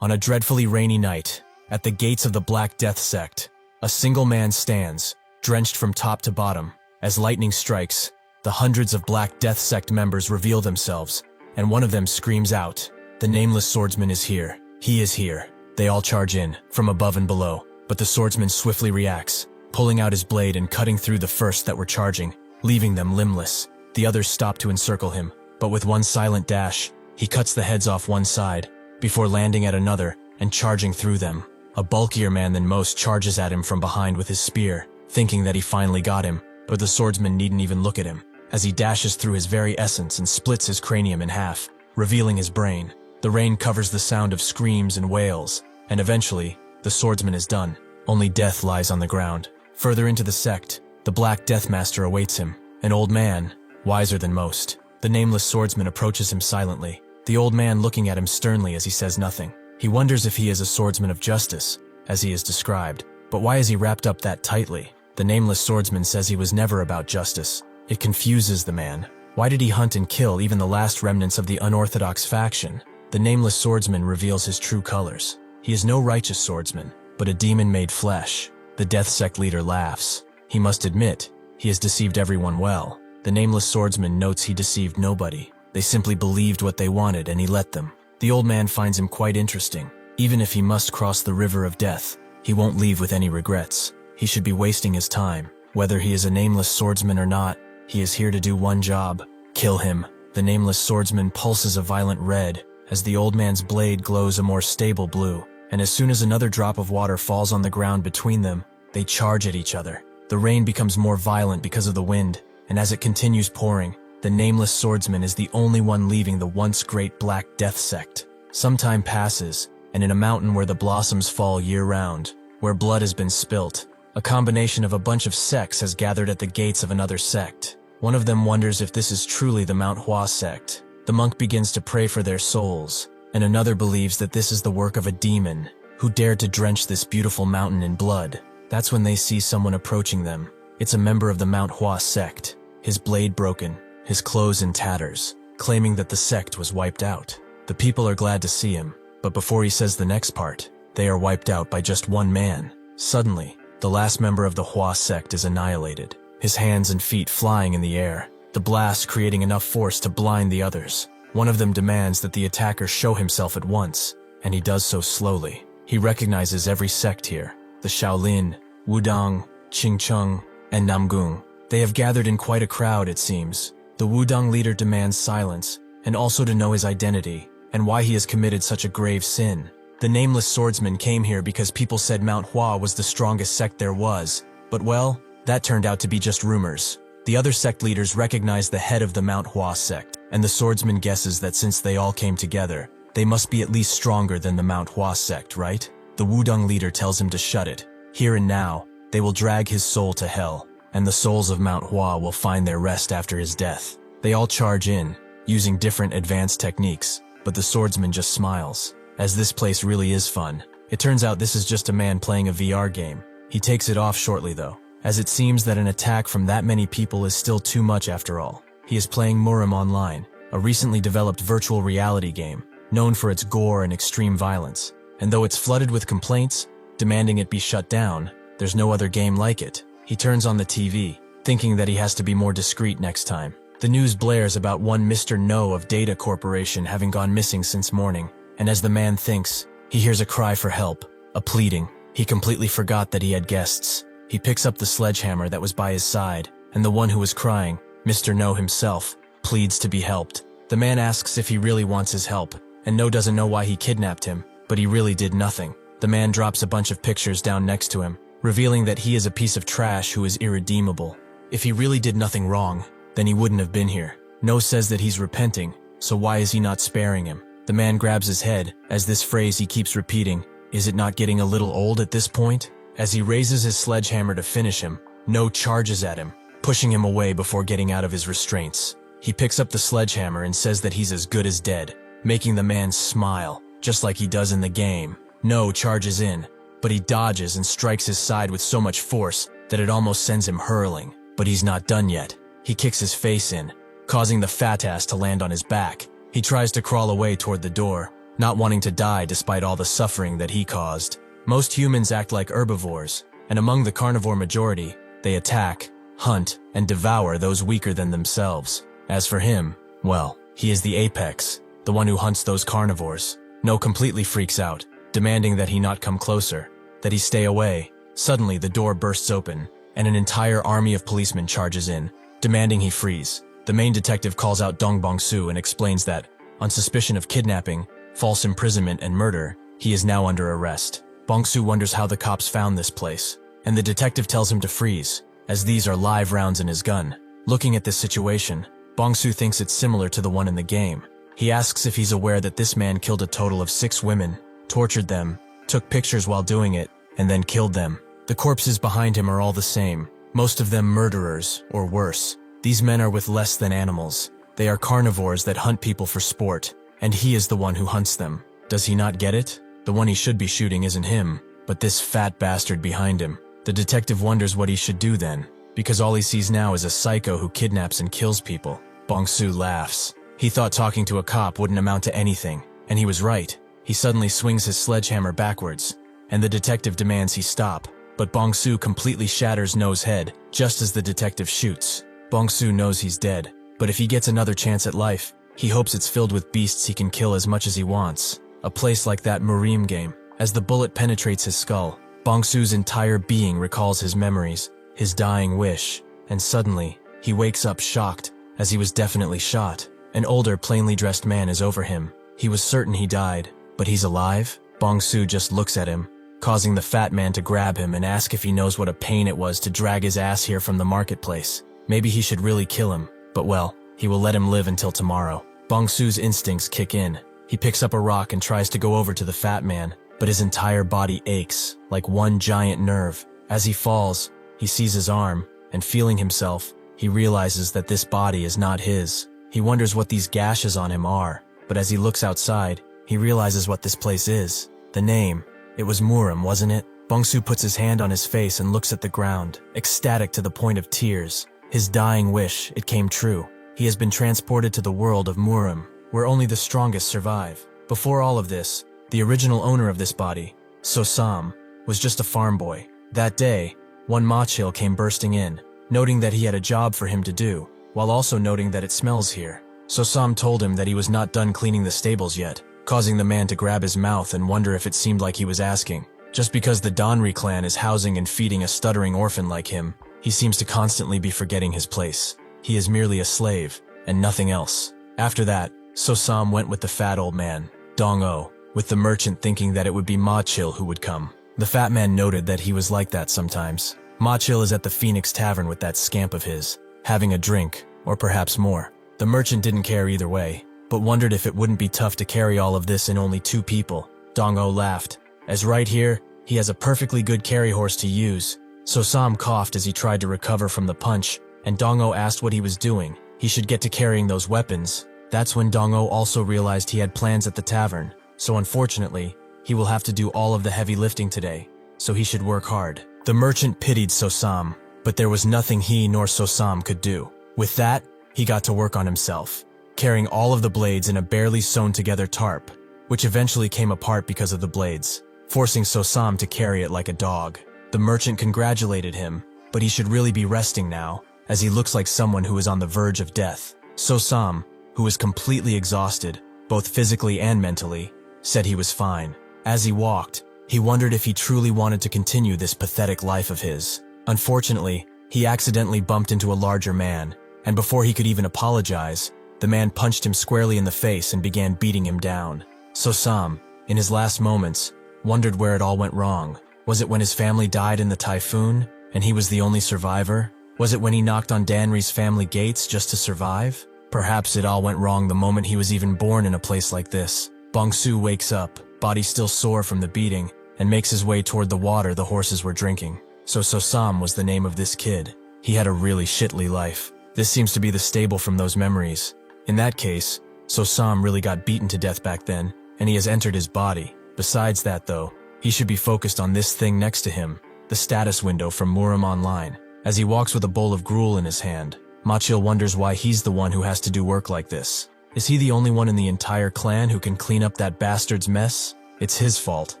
On a dreadfully rainy night, at the gates of the Black Death sect, a single man stands, drenched from top to bottom. As lightning strikes, the hundreds of Black Death sect members reveal themselves, and one of them screams out, "The Nameless Swordsman is here. He is here." They all charge in, from above and below, but the swordsman swiftly reacts, pulling out his blade and cutting through the first that were charging, leaving them limbless. The others stop to encircle him, but with one silent dash, he cuts the heads off one side, before landing at another and charging through them. A bulkier man than most charges at him from behind with his spear, thinking that he finally got him, but the swordsman needn't even look at him, as he dashes through his very essence and splits his cranium in half, revealing his brain. The rain covers the sound of screams and wails, and eventually, the swordsman is done. Only death lies on the ground. Further into the sect, the Black Death Master awaits him, an old man, wiser than most. The Nameless Swordsman approaches him silently, the old man looking at him sternly as he says nothing. He wonders if he is a swordsman of justice, as he is described, but why is he wrapped up that tightly? The Nameless Swordsman says he was never about justice. It confuses the man. Why did he hunt and kill even the last remnants of the unorthodox faction? The Nameless Swordsman reveals his true colors. He is no righteous swordsman, but a demon made flesh. The Death Sect leader laughs. He must admit, he has deceived everyone well. The Nameless Swordsman notes he deceived nobody. They simply believed what they wanted and he let them. The old man finds him quite interesting. Even if he must cross the river of death, he won't leave with any regrets. He should be wasting his time. Whether he is a nameless swordsman or not, he is here to do one job: kill him. The Nameless Swordsman pulses a violent red, as the old man's blade glows a more stable blue, and as soon as another drop of water falls on the ground between them, they charge at each other. The rain becomes more violent because of the wind, and as it continues pouring, the Nameless Swordsman is the only one leaving the once great Black Death sect. Some time passes, and in a mountain where the blossoms fall year-round, where blood has been spilt, a combination of a bunch of sects has gathered at the gates of another sect. One of them wonders if this is truly the Manhwa sect. The monk begins to pray for their souls, and another believes that this is the work of a demon, who dared to drench this beautiful mountain in blood. That's when they see someone approaching them. It's a member of the Manhwa sect, his blade broken, his clothes in tatters, claiming that the sect was wiped out. The people are glad to see him, but before he says the next part, they are wiped out by just one man. Suddenly, the last member of the Hwa sect is annihilated, his hands and feet flying in the air, the blast creating enough force to blind the others. One of them demands that the attacker show himself at once, and he does so slowly. He recognizes every sect here: the Shaolin, Wudang, Qingcheng, and Namgung. They have gathered in quite a crowd, it seems. The Wudang leader demands silence, and also to know his identity, and why he has committed such a grave sin. The Nameless Swordsman came here because people said Mount Hua was the strongest sect there was, but well, that turned out to be just rumors. The other sect leaders recognize the head of the Mount Hua sect, and the swordsman guesses that since they all came together, they must be at least stronger than the Mount Hua sect, right? The Wudang leader tells him to shut it. Here and now, they will drag his soul to hell, and the souls of Mount Hua will find their rest after his death. They all charge in, using different advanced techniques, but the swordsman just smiles, as this place really is fun. It turns out this is just a man playing a VR game. He takes it off shortly though, as it seems that an attack from that many people is still too much after all. He is playing Murim online, a recently developed virtual reality game, known for its gore and extreme violence. And though it's flooded with complaints, demanding it be shut down, there's no other game like it. He turns on the TV, thinking that he has to be more discreet next time. The news blares about one Mr. No of Data Corporation having gone missing since morning, and as the man thinks, he hears a cry for help, a pleading. He completely forgot that he had guests. He picks up the sledgehammer that was by his side, and the one who was crying, Mr. No himself, pleads to be helped. The man asks if he really wants his help, and No doesn't know why he kidnapped him, but he really did nothing. The man drops a bunch of pictures down next to him, revealing that he is a piece of trash who is irredeemable. If he really did nothing wrong, then he wouldn't have been here. No says that he's repenting, so why is he not sparing him? The man grabs his head, as this phrase he keeps repeating, is it not getting a little old at this point? As he raises his sledgehammer to finish him, No charges at him, pushing him away before getting out of his restraints. He picks up the sledgehammer and says that he's as good as dead, making the man smile, just like he does in the game. No charges in, but he dodges and strikes his side with so much force that it almost sends him hurling. But he's not done yet. He kicks his face in, causing the fat ass to land on his back. He tries to crawl away toward the door, not wanting to die despite all the suffering that he caused. Most humans act like herbivores, and among the carnivore majority, they attack, hunt, and devour those weaker than themselves. As for him, well, he is the apex, the one who hunts those carnivores. No completely freaks out, demanding that he not come closer, that he stay away. Suddenly the door bursts open, and an entire army of policemen charges in, demanding he freeze. The main detective calls out Dong Bong-soo and explains that, on suspicion of kidnapping, false imprisonment, and murder, he is now under arrest. Bong-soo wonders how the cops found this place, and the detective tells him to freeze, as these are live rounds in his gun. Looking at this situation, Bong-soo thinks it's similar to the one in the game. He asks if he's aware that this man killed a total of 6 women, tortured them, took pictures while doing it, and then killed them. The corpses behind him are all the same, most of them murderers, or worse. These men are with less than animals. They are carnivores that hunt people for sport, and he is the one who hunts them. Does he not get it? The one he should be shooting isn't him, but this fat bastard behind him. The detective wonders what he should do then, because all he sees now is a psycho who kidnaps and kills people. Bong-soo laughs. He thought talking to a cop wouldn't amount to anything, and he was right. He suddenly swings his sledgehammer backwards, and the detective demands he stop. But Bong-soo completely shatters No's head, just as the detective shoots. Bong-soo knows he's dead, but if he gets another chance at life, he hopes it's filled with beasts he can kill as much as he wants. A place like that Murim game. As the bullet penetrates his skull, Bong-soo's entire being recalls his memories, his dying wish, and suddenly, he wakes up shocked, as he was definitely shot. An older, plainly dressed man is over him. He was certain he died, but he's alive? Bong-soo just looks at him, causing the fat man to grab him and ask if he knows what a pain it was to drag his ass here from the marketplace. Maybe he should really kill him, but well, he will let him live until tomorrow. Bong-soo's instincts kick in. He picks up a rock and tries to go over to the fat man, but his entire body aches, like one giant nerve. As he falls, he sees his arm, and feeling himself, he realizes that this body is not his. He wonders what these gashes on him are, but as he looks outside, he realizes what this place is. The name. It was Murim, wasn't it? Bong-soo puts his hand on his face and looks at the ground, ecstatic to the point of tears. His dying wish, it came true. He has been transported to the world of Murim, where only the strongest survive. Before all of this, the original owner of this body, So-sam, was just a farm boy. That day, one Machil came bursting in, noting that he had a job for him to do, while also noting that it smells here. So-sam told him that he was not done cleaning the stables yet, causing the man to grab his mouth and wonder if it seemed like he was asking. Just because the Donri clan is housing and feeding a stuttering orphan like him, he seems to constantly be forgetting his place. He is merely a slave, and nothing else. After that, So-sam went with the fat old man, Dong-o, with the merchant thinking that it would be Ma-chil who would come. The fat man noted that he was like that sometimes. Ma-chil is at the Phoenix Tavern with that scamp of his, having a drink, or perhaps more. The merchant didn't care either way, but wondered if it wouldn't be tough to carry all of this in only 2 people. Dong-o laughed, as right here, he has a perfectly good carry horse to use. So-sam coughed as he tried to recover from the punch, and Dong-o asked what he was doing. He should get to carrying those weapons. That's when Dong-o also realized he had plans at the tavern, so unfortunately, he will have to do all of the heavy lifting today, so he should work hard. The merchant pitied So-sam, but there was nothing he nor So-sam could do. With that, he got to work on himself, carrying all of the blades in a barely sewn together tarp, which eventually came apart because of the blades, forcing So-sam to carry it like a dog. The merchant congratulated him, but he should really be resting now, as he looks like someone who is on the verge of death. So-sam, who was completely exhausted, both physically and mentally, said he was fine. As he walked, he wondered if he truly wanted to continue this pathetic life of his. Unfortunately, he accidentally bumped into a larger man, and before he could even apologize, the man punched him squarely in the face and began beating him down. So-sam, in his last moments, wondered where it all went wrong. Was it when his family died in the typhoon, and he was the only survivor? Was it when he knocked on Danri's family gates just to survive? Perhaps it all went wrong the moment he was even born in a place like this. Bong-soo wakes up, body still sore from the beating, and makes his way toward the water the horses were drinking. So-sam was the name of this kid. He had a really shitly life. This seems to be the stable from those memories. In that case, So-sam really got beaten to death back then, and he has entered his body. Besides that though, he should be focused on this thing next to him, the status window from Murim Online. As he walks with a bowl of gruel in his hand, Ma-chil wonders why he's the one who has to do work like this. Is he the only one in the entire clan who can clean up that bastard's mess? It's his fault,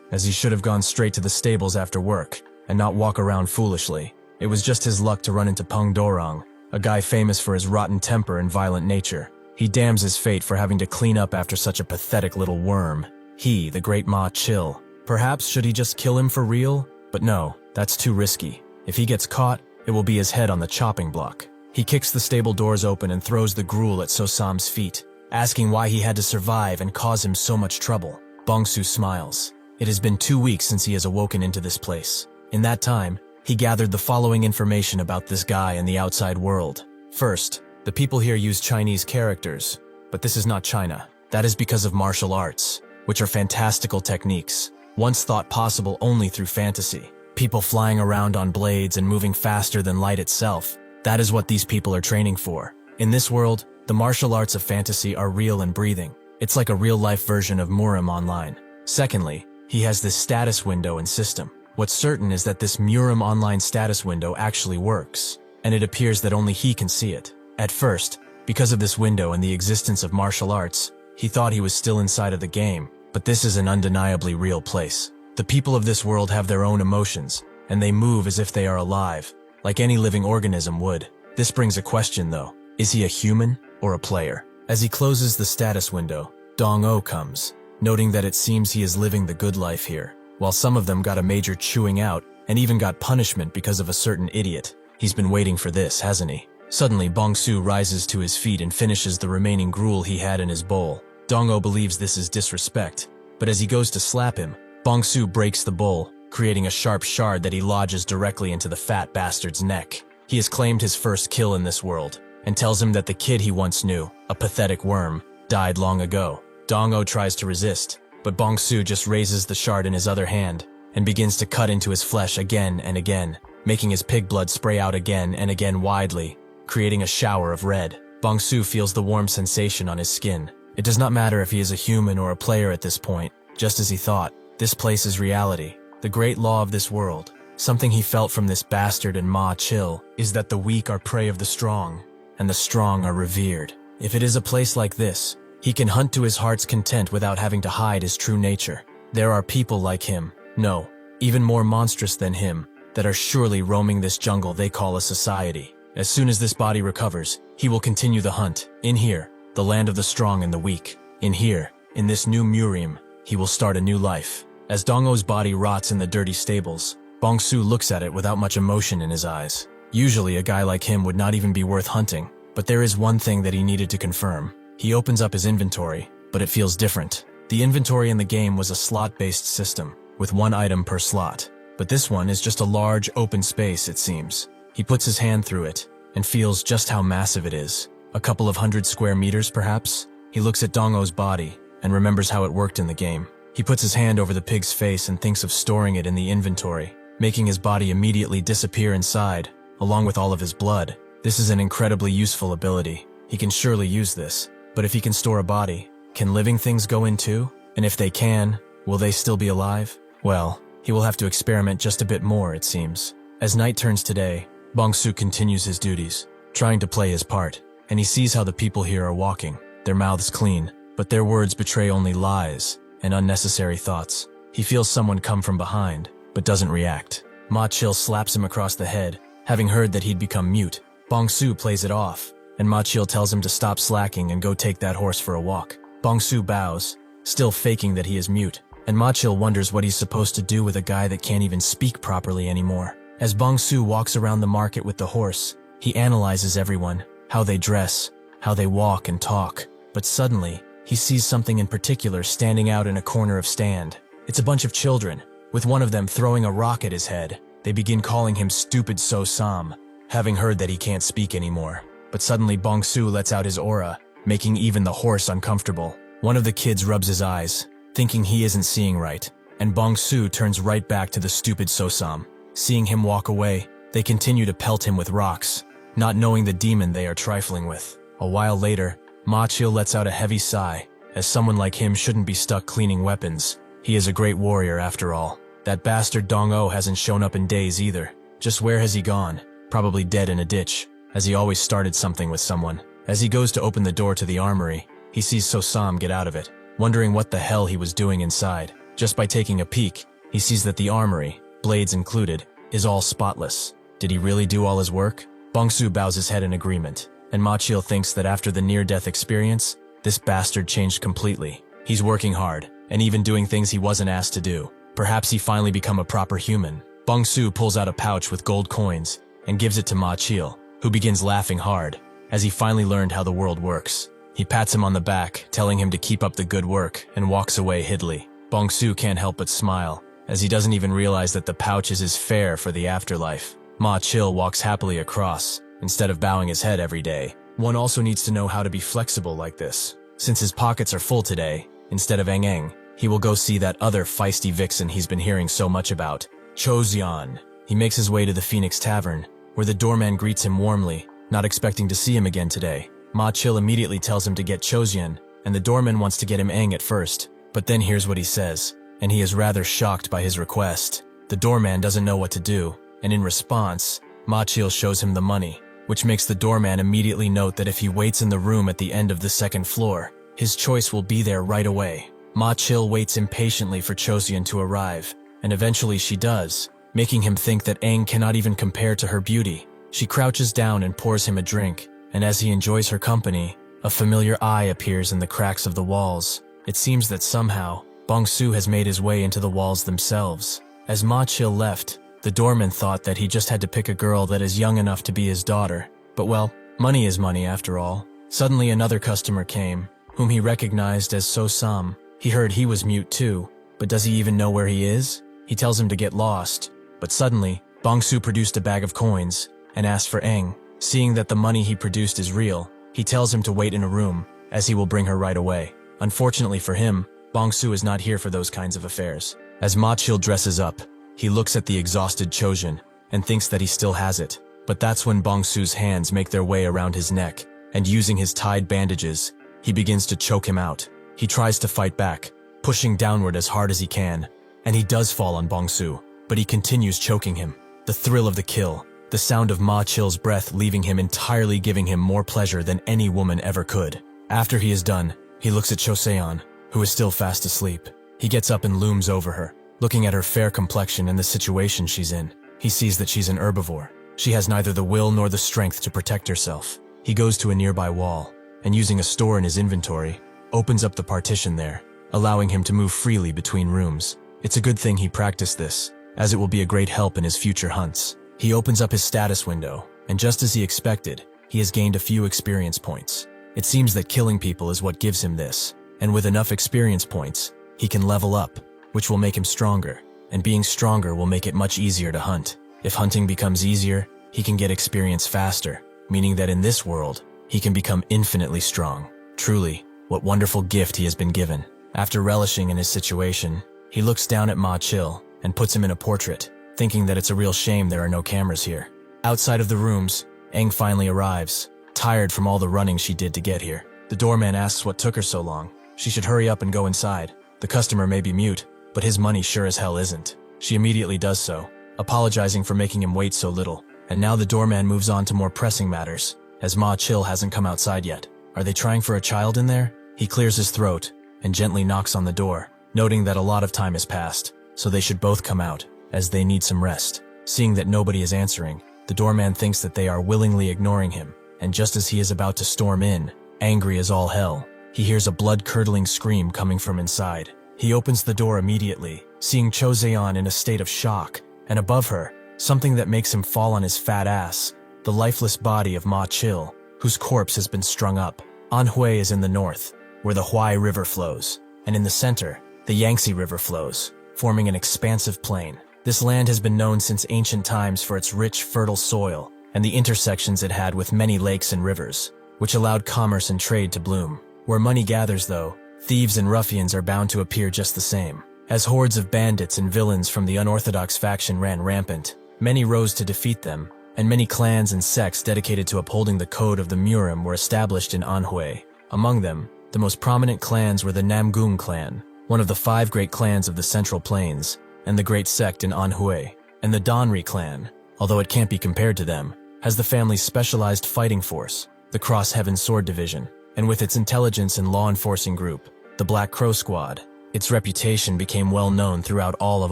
as he should have gone straight to the stables after work and not walk around foolishly. It was just his luck to run into Peng Dorang, a guy famous for his rotten temper and violent nature. He damns his fate for having to clean up after such a pathetic little worm. He, the great Ma Chill. Perhaps should he just kill him for real? But no, that's too risky. If he gets caught, it will be his head on the chopping block. He kicks the stable doors open and throws the gruel at So-sam's feet, asking why he had to survive and cause him so much trouble. Bong-su smiles. It has been 2 weeks since he has awoken into this place. In that time, he gathered the following information about this guy and the outside world. First, the people here use Chinese characters, but this is not China. That is because of martial arts, which are fantastical techniques, once thought possible only through fantasy. People flying around on blades and moving faster than light itself. That is what these people are training for. In this world, the martial arts of fantasy are real and breathing. It's like a real-life version of Murim online. Secondly, he has this status window and system. What's certain is that this Murim online status window actually works, and it appears that only he can see it. At first, because of this window and the existence of martial arts, he thought he was still inside of the game, but this is an undeniably real place. The people of this world have their own emotions, and they move as if they are alive, like any living organism would. This brings a question though. Is he a human or a player? As he closes the status window, Dong-o comes, noting that it seems he is living the good life here, while some of them got a major chewing out and even got punishment because of a certain idiot. He's been waiting for this, hasn't he? Suddenly, Bong-su rises to his feet and finishes the remaining gruel he had in his bowl. Dong-o believes this is disrespect, but as he goes to slap him, Bong-su breaks the bowl, creating a sharp shard that he lodges directly into the fat bastard's neck. He has claimed his first kill in this world, and tells him that the kid he once knew, a pathetic worm, died long ago. Dong-o tries to resist, but Bong-su just raises the shard in his other hand and begins to cut into his flesh again and again, making his pig blood spray out again and again widely, creating a shower of red. Bong-su feels the warm sensation on his skin. It does not matter if he is a human or a player at this point, just as he thought. This place is reality, the great law of this world. Something he felt from this bastard and Ma Chill is that the weak are prey of the strong, and the strong are revered. If it is a place like this, he can hunt to his heart's content without having to hide his true nature. There are people like him, no, even more monstrous than him, that are surely roaming this jungle they call a society. As soon as this body recovers, he will continue the hunt. In here, the land of the strong and the weak. In here, in this new Murim, he will start a new life. As Dong-o's body rots in the dirty stables, Bong-su looks at it without much emotion in his eyes. Usually a guy like him would not even be worth hunting, but there is one thing that he needed to confirm. He opens up his inventory, but it feels different. The inventory in the game was a slot-based system, with one item per slot. But this one is just a large, open space, it seems. He puts his hand through it, and feels just how massive it is. A couple of 100 square meters, perhaps? He looks at Dong-o's body, and remembers how it worked in the game. He puts his hand over the pig's face and thinks of storing it in the inventory, making his body immediately disappear inside, along with all of his blood. This is an incredibly useful ability. He can surely use this. But if he can store a body, can living things go in too? And if they can, will they still be alive? Well, he will have to experiment just a bit more, it seems. As night turns to day, Bong-su continues his duties, trying to play his part, and he sees how the people here are walking, their mouths clean, but their words betray only lies and unnecessary thoughts. He feels someone come from behind, but doesn't react. Ma Chill slaps him across the head, having heard that he'd become mute. Bong-su plays it off, and Ma Chill tells him to stop slacking and go take that horse for a walk. Bong-su bows, still faking that he is mute, and Ma Chill wonders what he's supposed to do with a guy that can't even speak properly anymore. As Bong-su walks around the market with the horse, he analyzes everyone, how they dress, how they walk and talk. But suddenly, he sees something in particular standing out in a corner of stand. It's a bunch of children, with one of them throwing a rock at his head. They begin calling him Stupid So-sam, having heard that he can't speak anymore. But suddenly Bong-su lets out his aura, making even the horse uncomfortable. One of the kids rubs his eyes, thinking he isn't seeing right, and Bong-su turns right back to the Stupid So-sam. Seeing him walk away, they continue to pelt him with rocks, not knowing the demon they are trifling with. A while later, Ma Chill lets out a heavy sigh, as someone like him shouldn't be stuck cleaning weapons. He is a great warrior after all. That bastard Dong-o hasn't shown up in days either. Just where has he gone? Probably dead in a ditch, as he always started something with someone. As he goes to open the door to the armory, he sees So-sam get out of it, wondering what the hell he was doing inside. Just by taking a peek, he sees that the armory, blades included, is all spotless. Did he really do all his work? Bong-soo bows his head in agreement, and Ma-chil thinks that after the near-death experience, this bastard changed completely. He's working hard, and even doing things he wasn't asked to do. Perhaps he finally become a proper human. Bong-soo pulls out a pouch with gold coins and gives it to Ma-chil, who begins laughing hard, as he finally learned how the world works. He pats him on the back, telling him to keep up the good work, and walks away hiddly. Bong-soo can't help but smile, as he doesn't even realize that the pouch is his fare for the afterlife. Ma-chil walks happily across, instead of bowing his head every day. One also needs to know how to be flexible like this. Since his pockets are full today, instead of Eng, he will go see that other feisty vixen he's been hearing so much about, Cho-seon. He makes his way to the Phoenix Tavern, where the doorman greets him warmly, not expecting to see him again today. Ma-chil immediately tells him to get Cho-seon, and the doorman wants to get him Eng at first, but then here's what he says, and he is rather shocked by his request. The doorman doesn't know what to do, and in response, Ma-chil shows him the money, which makes the doorman immediately note that if he waits in the room at the end of the second floor, his choice will be there right away. Ma-chil waits impatiently for Cho-seon to arrive, and eventually she does, making him think that Eng cannot even compare to her beauty. She crouches down and pours him a drink, and as he enjoys her company, a familiar eye appears in the cracks of the walls. It seems that somehow, Bong-soo has made his way into the walls themselves. As Ma-chil left, the doorman thought that he just had to pick a girl that is young enough to be his daughter. But well, money is money after all. Suddenly another customer came, whom he recognized as So-sam. He heard he was mute too, but does he even know where he is? He tells him to get lost. But suddenly, Bong-soo produced a bag of coins and asked for Eng. Seeing that the money he produced is real, he tells him to wait in a room, as he will bring her right away. Unfortunately for him, Bong-soo is not here for those kinds of affairs. As Ma-chil dresses up, he looks at the exhausted Cho-seon and thinks that he still has it. But that's when Bong-soo's hands make their way around his neck, and using his tied bandages, he begins to choke him out. He tries to fight back, pushing downward as hard as he can, and he does fall on Bong-soo, but he continues choking him. The thrill of the kill, the sound of Ma-chil's breath leaving him entirely giving him more pleasure than any woman ever could. After he is done, he looks at Cho-seon, who is still fast asleep. He gets up and looms over her, looking at her fair complexion and the situation she's in. He sees that she's an herbivore. She has neither the will nor the strength to protect herself. He goes to a nearby wall, and using a store in his inventory, opens up the partition there, allowing him to move freely between rooms. It's a good thing he practiced this, as it will be a great help in his future hunts. He opens up his status window, and just as he expected, he has gained a few experience points. It seems that killing people is what gives him this, and with enough experience points, he can level up, which will make him stronger, and being stronger will make it much easier to hunt. If hunting becomes easier, he can get experience faster, meaning that in this world, he can become infinitely strong. Truly, what wonderful gift he has been given. After relishing in his situation, he looks down at Ma-chil and puts him in a portrait, thinking that it's a real shame there are no cameras here. Outside of the rooms, Eng finally arrives, tired from all the running she did to get here. The doorman asks what took her so long. She should hurry up and go inside. The customer may be mute, but his money sure as hell isn't. She immediately does so, apologizing for making him wait so little. And now the doorman moves on to more pressing matters, as Ma-chil hasn't come outside yet. Are they trying for a child in there? He clears his throat and gently knocks on the door, noting that a lot of time has passed, so they should both come out, as they need some rest. Seeing that nobody is answering, the doorman thinks that they are willingly ignoring him, and just as he is about to storm in, angry as all hell, he hears a blood-curdling scream coming from inside. He opens the door immediately, seeing Cho-seon in a state of shock, and above her, something that makes him fall on his fat ass, the lifeless body of Ma-chil, whose corpse has been strung up. Anhui is in the north, where the Huai River flows, and in the center, the Yangtze River flows, forming an expansive plain. This land has been known since ancient times for its rich, fertile soil and the intersections it had with many lakes and rivers, which allowed commerce and trade to bloom. Where money gathers, though, thieves and ruffians are bound to appear just the same. As hordes of bandits and villains from the unorthodox faction ran rampant, many rose to defeat them, and many clans and sects dedicated to upholding the code of the Murim were established in Anhui. Among them, the most prominent clans were the Namgung clan, one of the 5 great clans of the Central Plains, and the great sect in Anhui, and the Donri clan, although it can't be compared to them, has the family's specialized fighting force, the Cross Heaven Sword Division. and with its intelligence and law-enforcing group, the Black Crow Squad, its reputation became well known throughout all of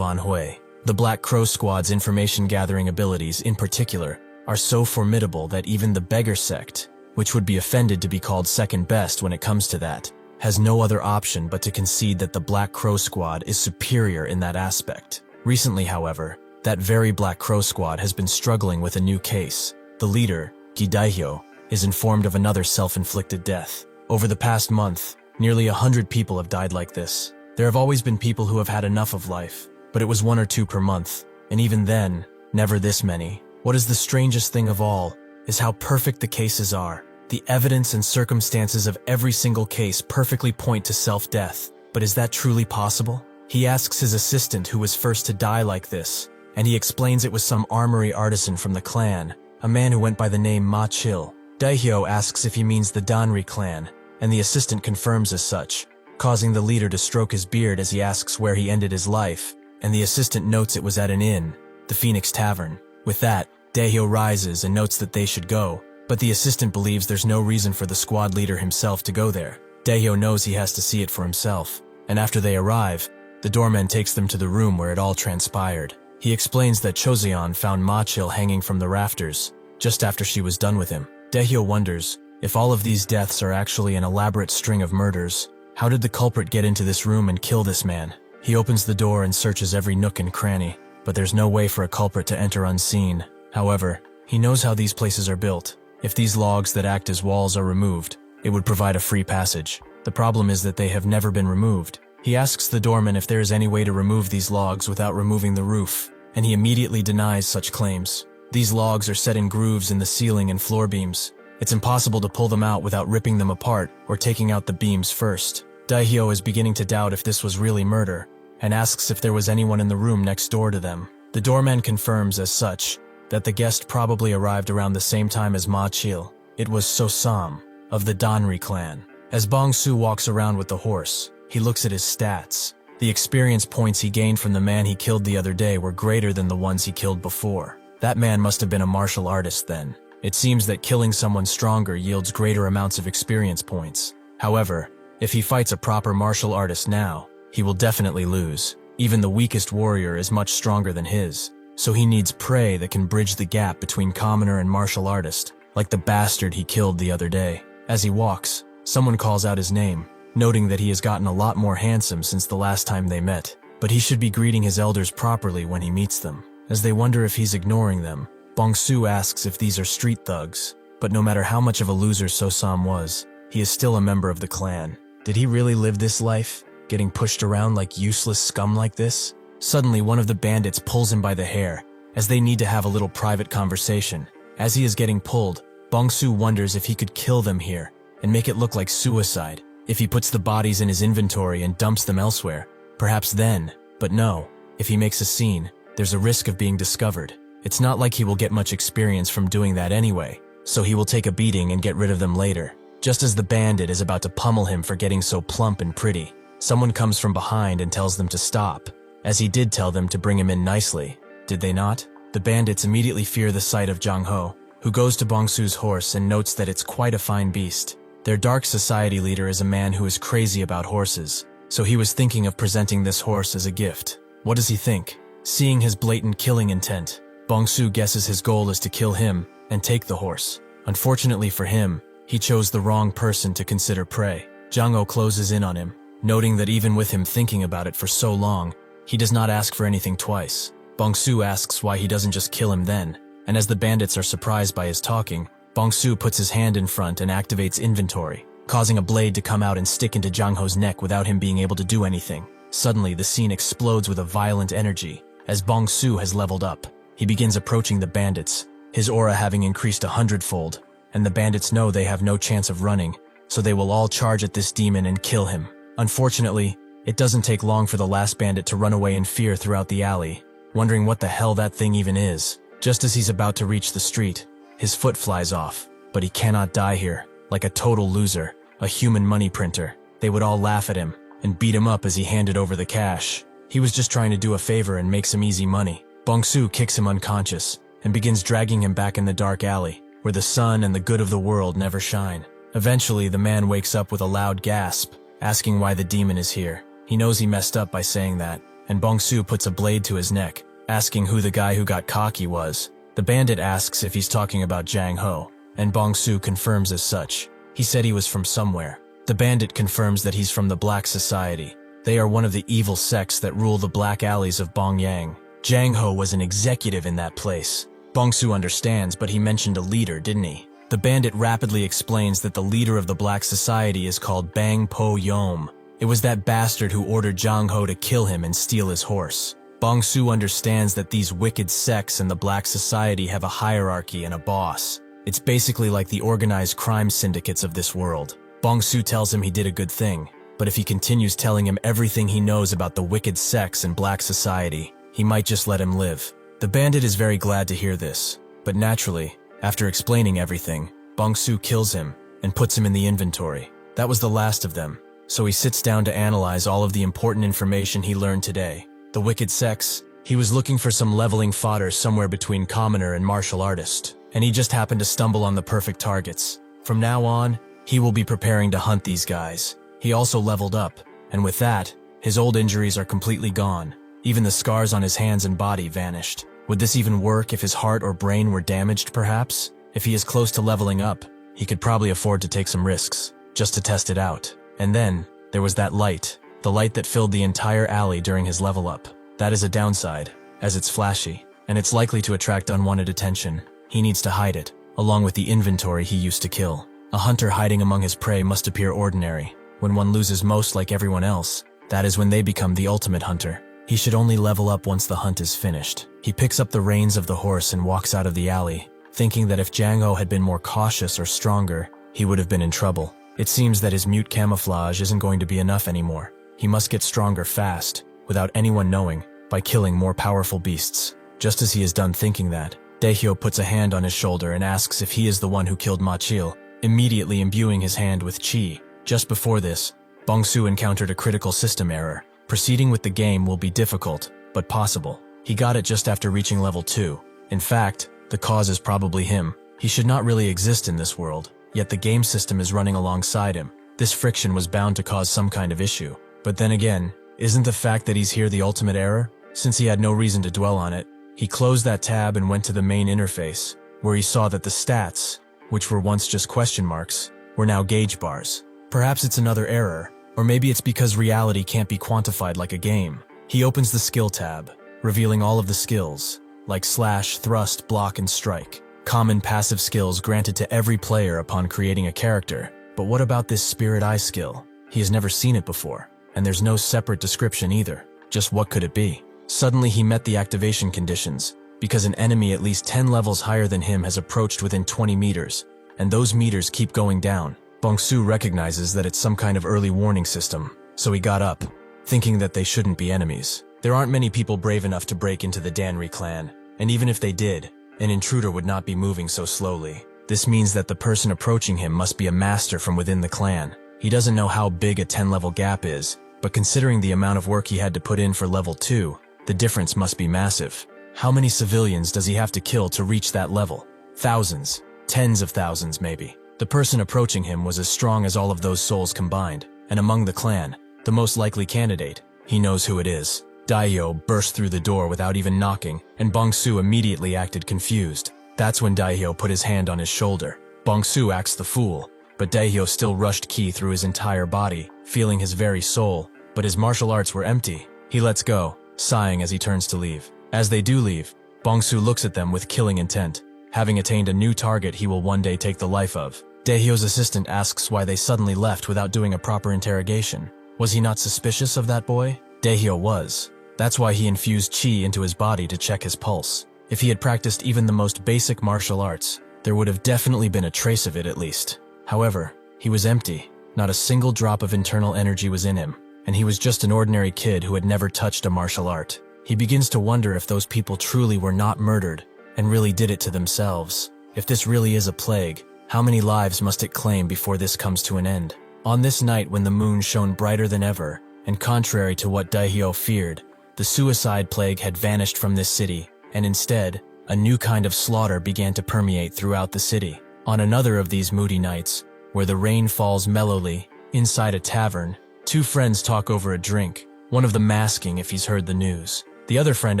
Anhui. The Black Crow Squad's information-gathering abilities, in particular, are so formidable that even the beggar sect, which would be offended to be called second best when it comes to that, has no other option but to concede that the Black Crow Squad is superior in that aspect. Recently, however, that very Black Crow Squad has been struggling with a new case. The leader, Gidaihyo, is informed of another self-inflicted death. Over the past month, nearly 100 people have died like this. There have always been people who have had enough of life, but it was 1 or 2 per month, and even then, never this many. What is the strangest thing of all is how perfect the cases are. The evidence and circumstances of every single case perfectly point to self-death. But is that truly possible? He asks his assistant who was first to die like this, and he explains it was some armory artisan from the clan, a man who went by the name Ma Chil. Daihyo asks if he means the Danri clan, and the assistant confirms as such, causing the leader to stroke his beard as he asks where he ended his life, and the assistant notes it was at an inn, the Phoenix Tavern. With that, Daihyo rises and notes that they should go, but the assistant believes there's no reason for the squad leader himself to go there. Daihyo knows he has to see it for himself, and after they arrive, the doorman takes them to the room where it all transpired. He explains that Choseon found Ma Chil hanging from the rafters, just after she was done with him. Daihyo wonders, if all of these deaths are actually an elaborate string of murders, how did the culprit get into this room and kill this man? He opens the door and searches every nook and cranny, but there's no way for a culprit to enter unseen. However, he knows how these places are built. If these logs that act as walls are removed, it would provide a free passage. The problem is that they have never been removed. He asks the doorman if there is any way to remove these logs without removing the roof, and he immediately denies such claims. These logs are set in grooves in the ceiling and floor beams. It's impossible to pull them out without ripping them apart or taking out the beams first. Daihyo is beginning to doubt if this was really murder, and asks if there was anyone in the room next door to them. The doorman confirms as such that the guest probably arrived around the same time as Ma Chil. It was So-sam, of the Danri clan. As Bong-su walks around with the horse, he looks at his stats. The experience points he gained from the man he killed the other day were greater than the ones he killed before. That man must have been a martial artist then. It seems that killing someone stronger yields greater amounts of experience points. However, if he fights a proper martial artist now, he will definitely lose. Even the weakest warrior is much stronger than his, so he needs prey that can bridge the gap between commoner and martial artist, like the bastard he killed the other day. As he walks, someone calls out his name, noting that he has gotten a lot more handsome since the last time they met, but he should be greeting his elders properly when he meets them. As they wonder if he's ignoring them, Bong-su asks if these are street thugs, but no matter how much of a loser So-sam was, he is still a member of the clan. Did he really live this life, getting pushed around like useless scum like this? Suddenly, one of the bandits pulls him by the hair, as they need to have a little private conversation. As he is getting pulled, Bong-su wonders if he could kill them here, and make it look like suicide. If he puts the bodies in his inventory and dumps them elsewhere, perhaps then, but no. If he makes a scene, there's a risk of being discovered. It's not like he will get much experience from doing that anyway, so he will take a beating and get rid of them later. Just as the bandit is about to pummel him for getting so plump and pretty, someone comes from behind and tells them to stop, as he did tell them to bring him in nicely. Did they not? The bandits immediately fear the sight of Jang-ho, who goes to Bong-su's horse and notes that it's quite a fine beast. Their dark society leader is a man who is crazy about horses, so he was thinking of presenting this horse as a gift. What does he think? Seeing his blatant killing intent, Bong-su guesses his goal is to kill him and take the horse. Unfortunately for him, he chose the wrong person to consider prey. Jang-ho closes in on him, noting that even with him thinking about it for so long, he does not ask for anything twice. Bong-su asks why he doesn't just kill him then, and as the bandits are surprised by his talking, Bong-su puts his hand in front and activates inventory, causing a blade to come out and stick into Jang-ho's neck without him being able to do anything. Suddenly, the scene explodes with a violent energy, as Bong-su has leveled up. He begins approaching the bandits, his aura having increased 100-fold, and the bandits know they have no chance of running, so they will all charge at this demon and kill him. Unfortunately, it doesn't take long for the last bandit to run away in fear throughout the alley, wondering what the hell that thing even is. Just as he's about to reach the street, his foot flies off, but he cannot die here. Like a total loser, a human money printer, they would all laugh at him and beat him up as he handed over the cash. He was just trying to do a favor and make some easy money. Bong-su kicks him unconscious and begins dragging him back in the dark alley, where the sun and the good of the world never shine. Eventually, the man wakes up with a loud gasp, asking why the demon is here. He knows he messed up by saying that, and Bong-su puts a blade to his neck, asking who the guy who got cocky was. The bandit asks if he's talking about Jang Ho, and Bong-su confirms as such. He said he was from somewhere. The bandit confirms that he's from the Black Society. They are one of the evil sects that rule the black alleys of Bongyang. Jang Ho was an executive in that place. Bong-su understands, but he mentioned a leader, didn't he? The bandit rapidly explains that the leader of the Black Society is called Bang Po Yom. It was that bastard who ordered Jang Ho to kill him and steal his horse. Bong-su understands that these wicked sects and the Black Society have a hierarchy and a boss. It's basically like the organized crime syndicates of this world. Bong-su tells him he did a good thing, but if he continues telling him everything he knows about the wicked sects and Black Society, he might just let him live. The bandit is very glad to hear this, but naturally, after explaining everything, Bong-su kills him and puts him in the inventory. That was the last of them, so he sits down to analyze all of the important information he learned today. The wicked sects, he was looking for some leveling fodder somewhere between commoner and martial artist, and he just happened to stumble on the perfect targets. From now on, he will be preparing to hunt these guys. He also leveled up, and with that, his old injuries are completely gone. Even the scars on his hands and body vanished. Would this even work if his heart or brain were damaged, perhaps? If he is close to leveling up, he could probably afford to take some risks, just to test it out. And then, there was that light, the light that filled the entire alley during his level up. That is a downside, as it's flashy, and it's likely to attract unwanted attention. He needs to hide it, along with the inventory he used to kill. A hunter hiding among his prey must appear ordinary. When one loses most like everyone else, that is when they become the ultimate hunter. He should only level up once the hunt is finished. He picks up the reins of the horse and walks out of the alley, thinking that if Jang Ho had been more cautious or stronger, he would have been in trouble. It seems that his mute camouflage isn't going to be enough anymore. He must get stronger fast, without anyone knowing, by killing more powerful beasts. Just as he is done thinking that, Daehyo puts a hand on his shoulder and asks if he is the one who killed Ma Chil, immediately imbuing his hand with chi. Just before this, Bong-su encountered a critical system error. Proceeding with the game will be difficult, but possible. He got it just after reaching level 2. In fact, the cause is probably him. He should not really exist in this world, yet the game system is running alongside him. This friction was bound to cause some kind of issue. But then again, isn't the fact that he's here the ultimate error? Since he had no reason to dwell on it, he closed that tab and went to the main interface, where he saw that the stats, which were once just question marks, were now gauge bars. Perhaps it's another error, or maybe it's because reality can't be quantified like a game. He opens the skill tab, revealing all of the skills, like slash, thrust, block, and strike. Common passive skills granted to every player upon creating a character. But what about this spirit eye skill? He has never seen it before, and there's no separate description either. Just what could it be? Suddenly he met the activation conditions, because an enemy at least 10 levels higher than him has approached within 20 meters, and those meters keep going down. Bong-su recognizes that it's some kind of early warning system, so he got up, thinking that they shouldn't be enemies. There aren't many people brave enough to break into the Danri clan, and even if they did, an intruder would not be moving so slowly. This means that the person approaching him must be a master from within the clan. He doesn't know how big a 10-level gap is, but considering the amount of work he had to put in for level 2, the difference must be massive. How many civilians does he have to kill to reach that level? Thousands, tens of thousands maybe. The person approaching him was as strong as all of those souls combined, and among the clan, the most likely candidate. He knows who it is. Daehyo burst through the door without even knocking, and Bong-su immediately acted confused. That's when Daehyo put his hand on his shoulder. Bong-su acts the fool, but Daehyo still rushed ki through his entire body, feeling his very soul, but his martial arts were empty. He lets go, sighing as he turns to leave. As they do leave, Bong-su looks at them with killing intent, having attained a new target he will one day take the life of. Daehyo's assistant asks why they suddenly left without doing a proper interrogation. Was he not suspicious of that boy? Daehyo was. That's why he infused chi into his body to check his pulse. If he had practiced even the most basic martial arts, there would have definitely been a trace of it at least. However, he was empty. Not a single drop of internal energy was in him, and he was just an ordinary kid who had never touched a martial art. He begins to wonder if those people truly were not murdered and really did it to themselves. If this really is a plague, how many lives must it claim before this comes to an end? On this night when the moon shone brighter than ever, and contrary to what Daehyo feared, the suicide plague had vanished from this city, and instead, a new kind of slaughter began to permeate throughout the city. On another of these moody nights, where the rain falls mellowly. Inside a tavern, two friends talk over a drink, one of them asking if he's heard the news. The other friend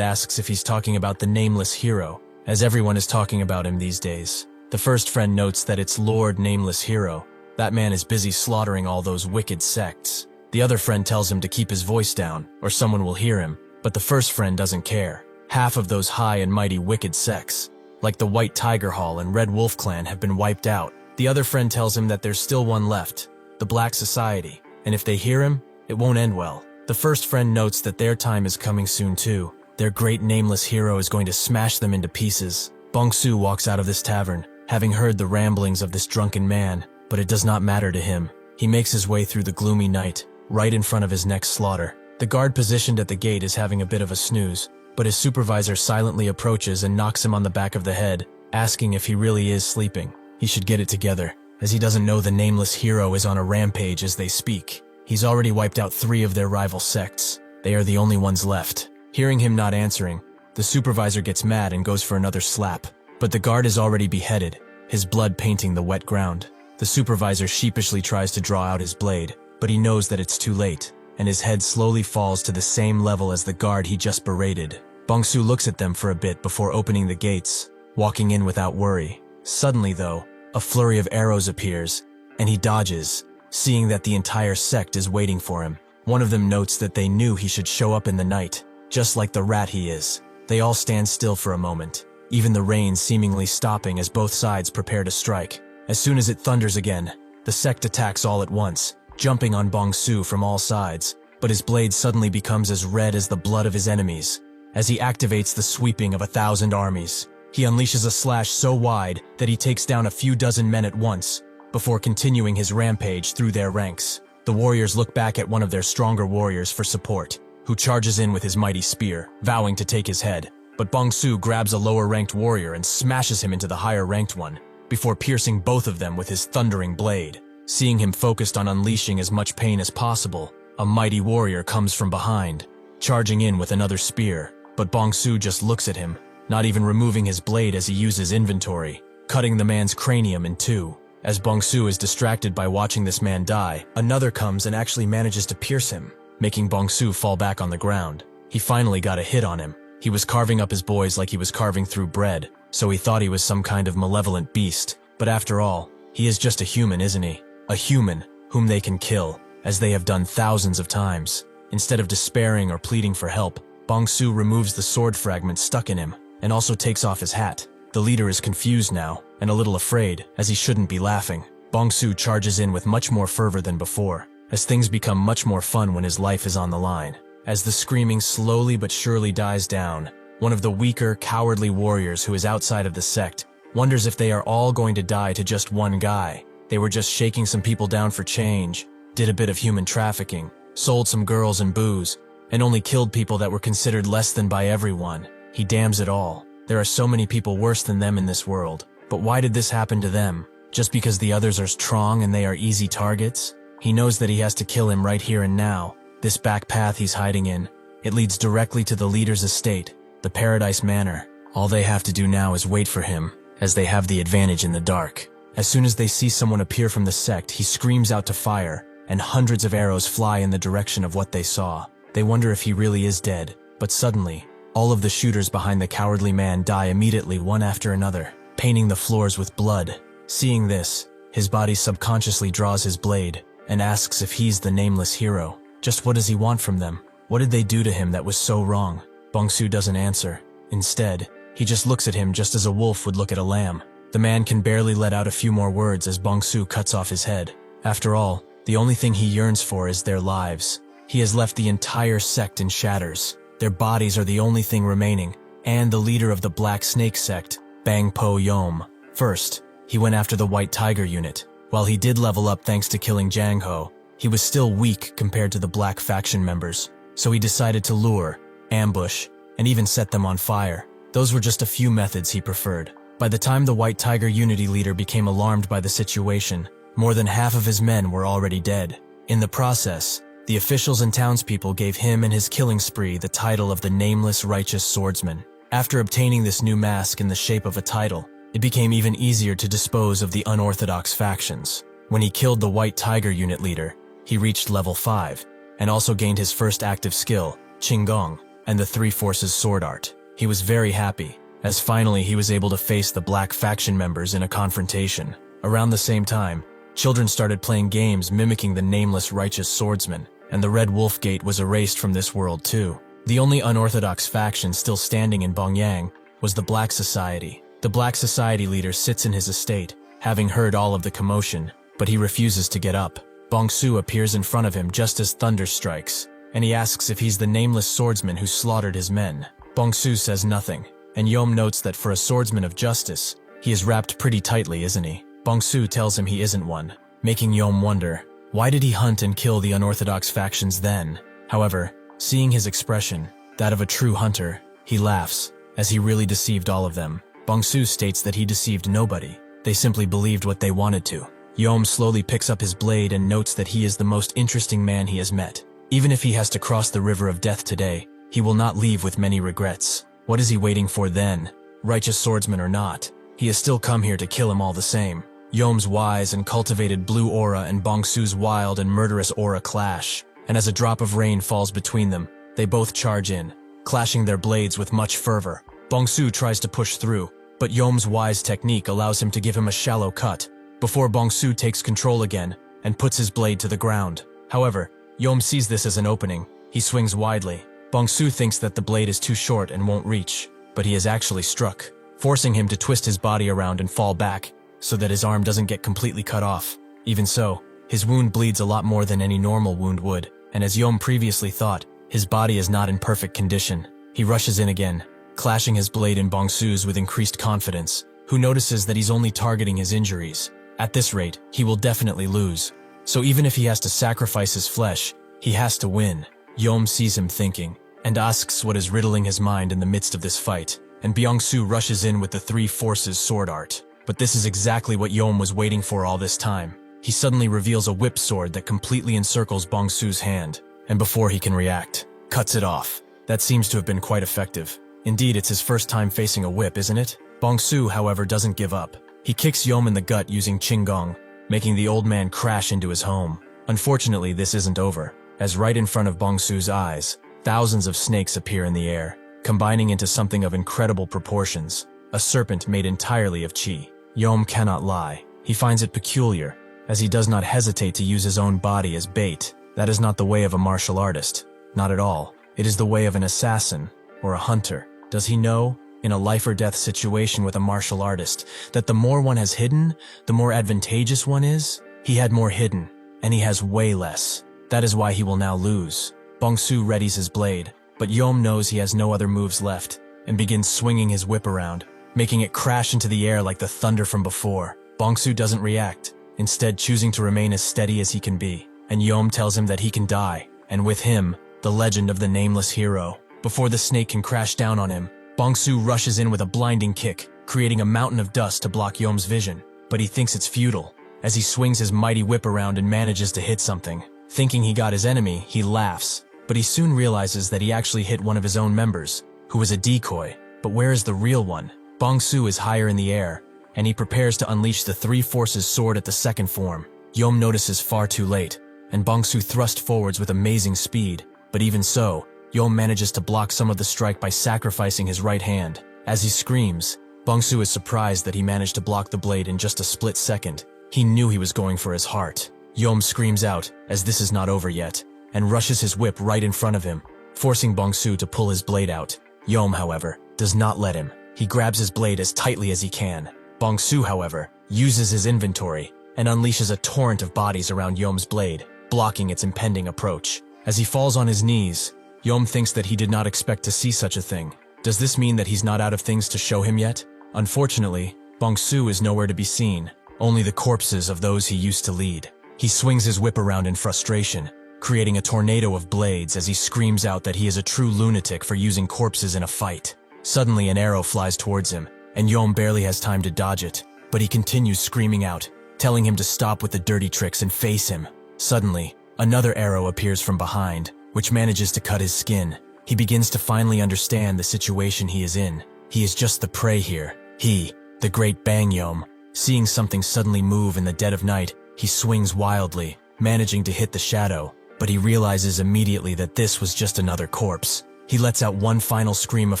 asks if he's talking about the nameless hero, as everyone is talking about him these days. The first friend notes that it's Lord Nameless Hero. That man is busy slaughtering all those wicked sects. The other friend tells him to keep his voice down, or someone will hear him, but the first friend doesn't care. Half of those high and mighty wicked sects, like the White Tiger Hall and Red Wolf Clan, have been wiped out. The other friend tells him that there's still one left, the Black Society, and if they hear him, it won't end well. The first friend notes that their time is coming soon too. Their great nameless hero is going to smash them into pieces. Bong-su walks out of this tavern, having heard the ramblings of this drunken man, but it does not matter to him. He makes his way through the gloomy night, right in front of his next slaughter. The guard positioned at the gate is having a bit of a snooze, but his supervisor silently approaches and knocks him on the back of the head, asking if he really is sleeping. He should get it together, as he doesn't know the nameless hero is on a rampage as they speak. He's already wiped out 3 of their rival sects. They are the only ones left. Hearing him not answering, the supervisor gets mad and goes for another slap. But the guard is already beheaded, his blood painting the wet ground. The supervisor sheepishly tries to draw out his blade, but he knows that it's too late, and his head slowly falls to the same level as the guard he just berated. Bong-su looks at them for a bit before opening the gates, walking in without worry. Suddenly, though, a flurry of arrows appears, and he dodges, seeing that the entire sect is waiting for him. One of them notes that they knew he should show up in the night, just like the rat he is. They all stand still for a moment, even the rain seemingly stopping as both sides prepare to strike. As soon as it thunders again, the sect attacks all at once, jumping on Bong-su from all sides, but his blade suddenly becomes as red as the blood of his enemies. As he activates the sweeping of 1,000 armies, he unleashes a slash so wide that he takes down a few dozen men at once, before continuing his rampage through their ranks. The warriors look back at one of their stronger warriors for support, who charges in with his mighty spear, vowing to take his head. But Bong-su grabs a lower-ranked warrior and smashes him into the higher-ranked one, before piercing both of them with his thundering blade. Seeing him focused on unleashing as much pain as possible, a mighty warrior comes from behind, charging in with another spear, but Bong-su just looks at him, not even removing his blade as he uses inventory, cutting the man's cranium in 2. As Bong-su is distracted by watching this man die, another comes and actually manages to pierce him, making Bong-su fall back on the ground. He finally got a hit on him. He was carving up his boys like he was carving through bread, so he thought he was some kind of malevolent beast. But after all, he is just a human, isn't he? A human whom they can kill, as they have done thousands of times. Instead of despairing or pleading for help, Bong-su removes the sword fragment stuck in him, and also takes off his hat. The leader is confused now, and a little afraid, as he shouldn't be laughing. Bong-su charges in with much more fervor than before, as things become much more fun when his life is on the line. As the screaming slowly but surely dies down, one of the weaker, cowardly warriors who is outside of the sect wonders if they are all going to die to just one guy. They were just shaking some people down for change, did a bit of human trafficking, sold some girls and booze, and only killed people that were considered less than by everyone. He damns it all. There are so many people worse than them in this world. But why did this happen to them? Just because the others are strong and they are easy targets? He knows that he has to kill him right here and now. This back path he's hiding in, it leads directly to the leader's estate, the Paradise Manor. All they have to do now is wait for him, as they have the advantage in the dark. As soon as they see someone appear from the sect, he screams out to fire, and hundreds of arrows fly in the direction of what they saw. They wonder if he really is dead, but suddenly, all of the shooters behind the cowardly man die immediately, one after another, painting the floors with blood. Seeing this, his body subconsciously draws his blade, and asks if he's the nameless hero. Just what does he want from them? What did they do to him that was so wrong? Bong-su doesn't answer. Instead, he just looks at him just as a wolf would look at a lamb. The man can barely let out a few more words as Bong-su cuts off his head. After all, the only thing he yearns for is their lives. He has left the entire sect in shatters. Their bodies are the only thing remaining, and the leader of the Black Snake sect, Bang Po Yom. First, he went after the White Tiger unit. While he did level up thanks to killing Jang Ho, he was still weak compared to the Black faction members, so he decided to lure, ambush, and even set them on fire. Those were just a few methods he preferred. By the time the White Tiger Unity leader became alarmed by the situation, more than half of his men were already dead. In the process, the officials and townspeople gave him and his killing spree the title of the Nameless Righteous Swordsman. After obtaining this new mask in the shape of a title, it became even easier to dispose of the unorthodox factions. When he killed the White Tiger unit leader, he reached level 5, and also gained his first active skill, Qinggong, and the Three Forces sword art. He was very happy, as finally he was able to face the Black faction members in a confrontation. Around the same time, children started playing games mimicking the nameless righteous swordsman, and the Red Wolf Gate was erased from this world too. The only unorthodox faction still standing in Bongyang was the Black Society. The Black Society leader sits in his estate, having heard all of the commotion, but he refuses to get up. Bongsu appears in front of him just as thunder strikes, and he asks if he's the nameless swordsman who slaughtered his men. Bongsu says nothing, and Yom notes that for a swordsman of justice, he is wrapped pretty tightly, isn't he? Bongsu tells him he isn't one, making Yom wonder, why did he hunt and kill the unorthodox factions then? However, seeing his expression, that of a true hunter, he laughs, as he really deceived all of them. Bongsu states that he deceived nobody. They simply believed what they wanted to. Yom slowly picks up his blade and notes that he is the most interesting man he has met. Even if he has to cross the river of death today, he will not leave with many regrets. What is he waiting for then? Righteous swordsman or not, he has still come here to kill him all the same. Yom's wise and cultivated blue aura and Bongsu's wild and murderous aura clash, and as a drop of rain falls between them, they both charge in, clashing their blades with much fervor. Bongsu tries to push through, but Yom's wise technique allows him to give him a shallow cut, before Bongsu takes control again and puts his blade to the ground. However, Yom sees this as an opening. He swings widely. Bongsu thinks that the blade is too short and won't reach, but he is actually struck, forcing him to twist his body around and fall back, so that his arm doesn't get completely cut off. Even so, his wound bleeds a lot more than any normal wound would, and as Yom previously thought, his body is not in perfect condition. He rushes in again, clashing his blade in Bongsu's with increased confidence, who notices that he's only targeting his injuries. At this rate, he will definitely lose. So even if he has to sacrifice his flesh, he has to win. Yom sees him thinking, and asks what is riddling his mind in the midst of this fight, and Bongsu rushes in with the Three Forces sword art. But this is exactly what Yom was waiting for all this time. He suddenly reveals a whip sword that completely encircles Bongsu's hand, and before he can react, cuts it off. That seems to have been quite effective. Indeed, it's his first time facing a whip, isn't it? Bongsu, however, doesn't give up. He kicks Yom in the gut using Qinggong, making the old man crash into his home. Unfortunately, this isn't over, as right in front of Bongsu's eyes, thousands of snakes appear in the air, combining into something of incredible proportions, a serpent made entirely of qi. Yom cannot lie. He finds it peculiar, as he does not hesitate to use his own body as bait. That is not the way of a martial artist. Not at all. It is the way of an assassin, or a hunter. Does he know, in a life or death situation with a martial artist, that the more one has hidden, the more advantageous one is? He had more hidden, and he has way less. That is why he will now lose. Bongsu readies his blade, but Yom knows he has no other moves left, and begins swinging his whip around, making it crash into the air like the thunder from before. Bongsu doesn't react, instead choosing to remain as steady as he can be, and Yom tells him that he can die, and with him, the legend of the nameless hero. Before the snake can crash down on him, Bongsu rushes in with a blinding kick, creating a mountain of dust to block Yom's vision, but he thinks it's futile. As he swings his mighty whip around and manages to hit something, thinking he got his enemy, he laughs, but he soon realizes that he actually hit one of his own members, who was a decoy. But where is the real one? Bongsu is higher in the air, and he prepares to unleash the Three Forces sword at the second form. Yom notices far too late, and Bongsu thrusts forwards with amazing speed, but even so, Yom manages to block some of the strike by sacrificing his right hand. As he screams, Bongsu is surprised that he managed to block the blade in just a split second. He knew he was going for his heart. Yom screams out, as this is not over yet, and rushes his whip right in front of him, forcing Bongsu to pull his blade out. Yom, however, does not let him. He grabs his blade as tightly as he can. Bongsu, however, uses his inventory and unleashes a torrent of bodies around Yom's blade, blocking its impending approach. As he falls on his knees, Yom thinks that he did not expect to see such a thing. Does this mean that he's not out of things to show him yet? Unfortunately, Bongsu is nowhere to be seen, only the corpses of those he used to lead. He swings his whip around in frustration, creating a tornado of blades as he screams out that he is a true lunatic for using corpses in a fight. Suddenly, an arrow flies towards him, and Yom barely has time to dodge it, but he continues screaming out, telling him to stop with the dirty tricks and face him. Suddenly, another arrow appears from behind, which manages to cut his skin. He begins to finally understand the situation he is in. He is just the prey here. He, the great Bang Yom, seeing something suddenly move in the dead of night, He swings wildly, managing to hit the shadow, but he realizes immediately that this was just another corpse. He lets out one final scream of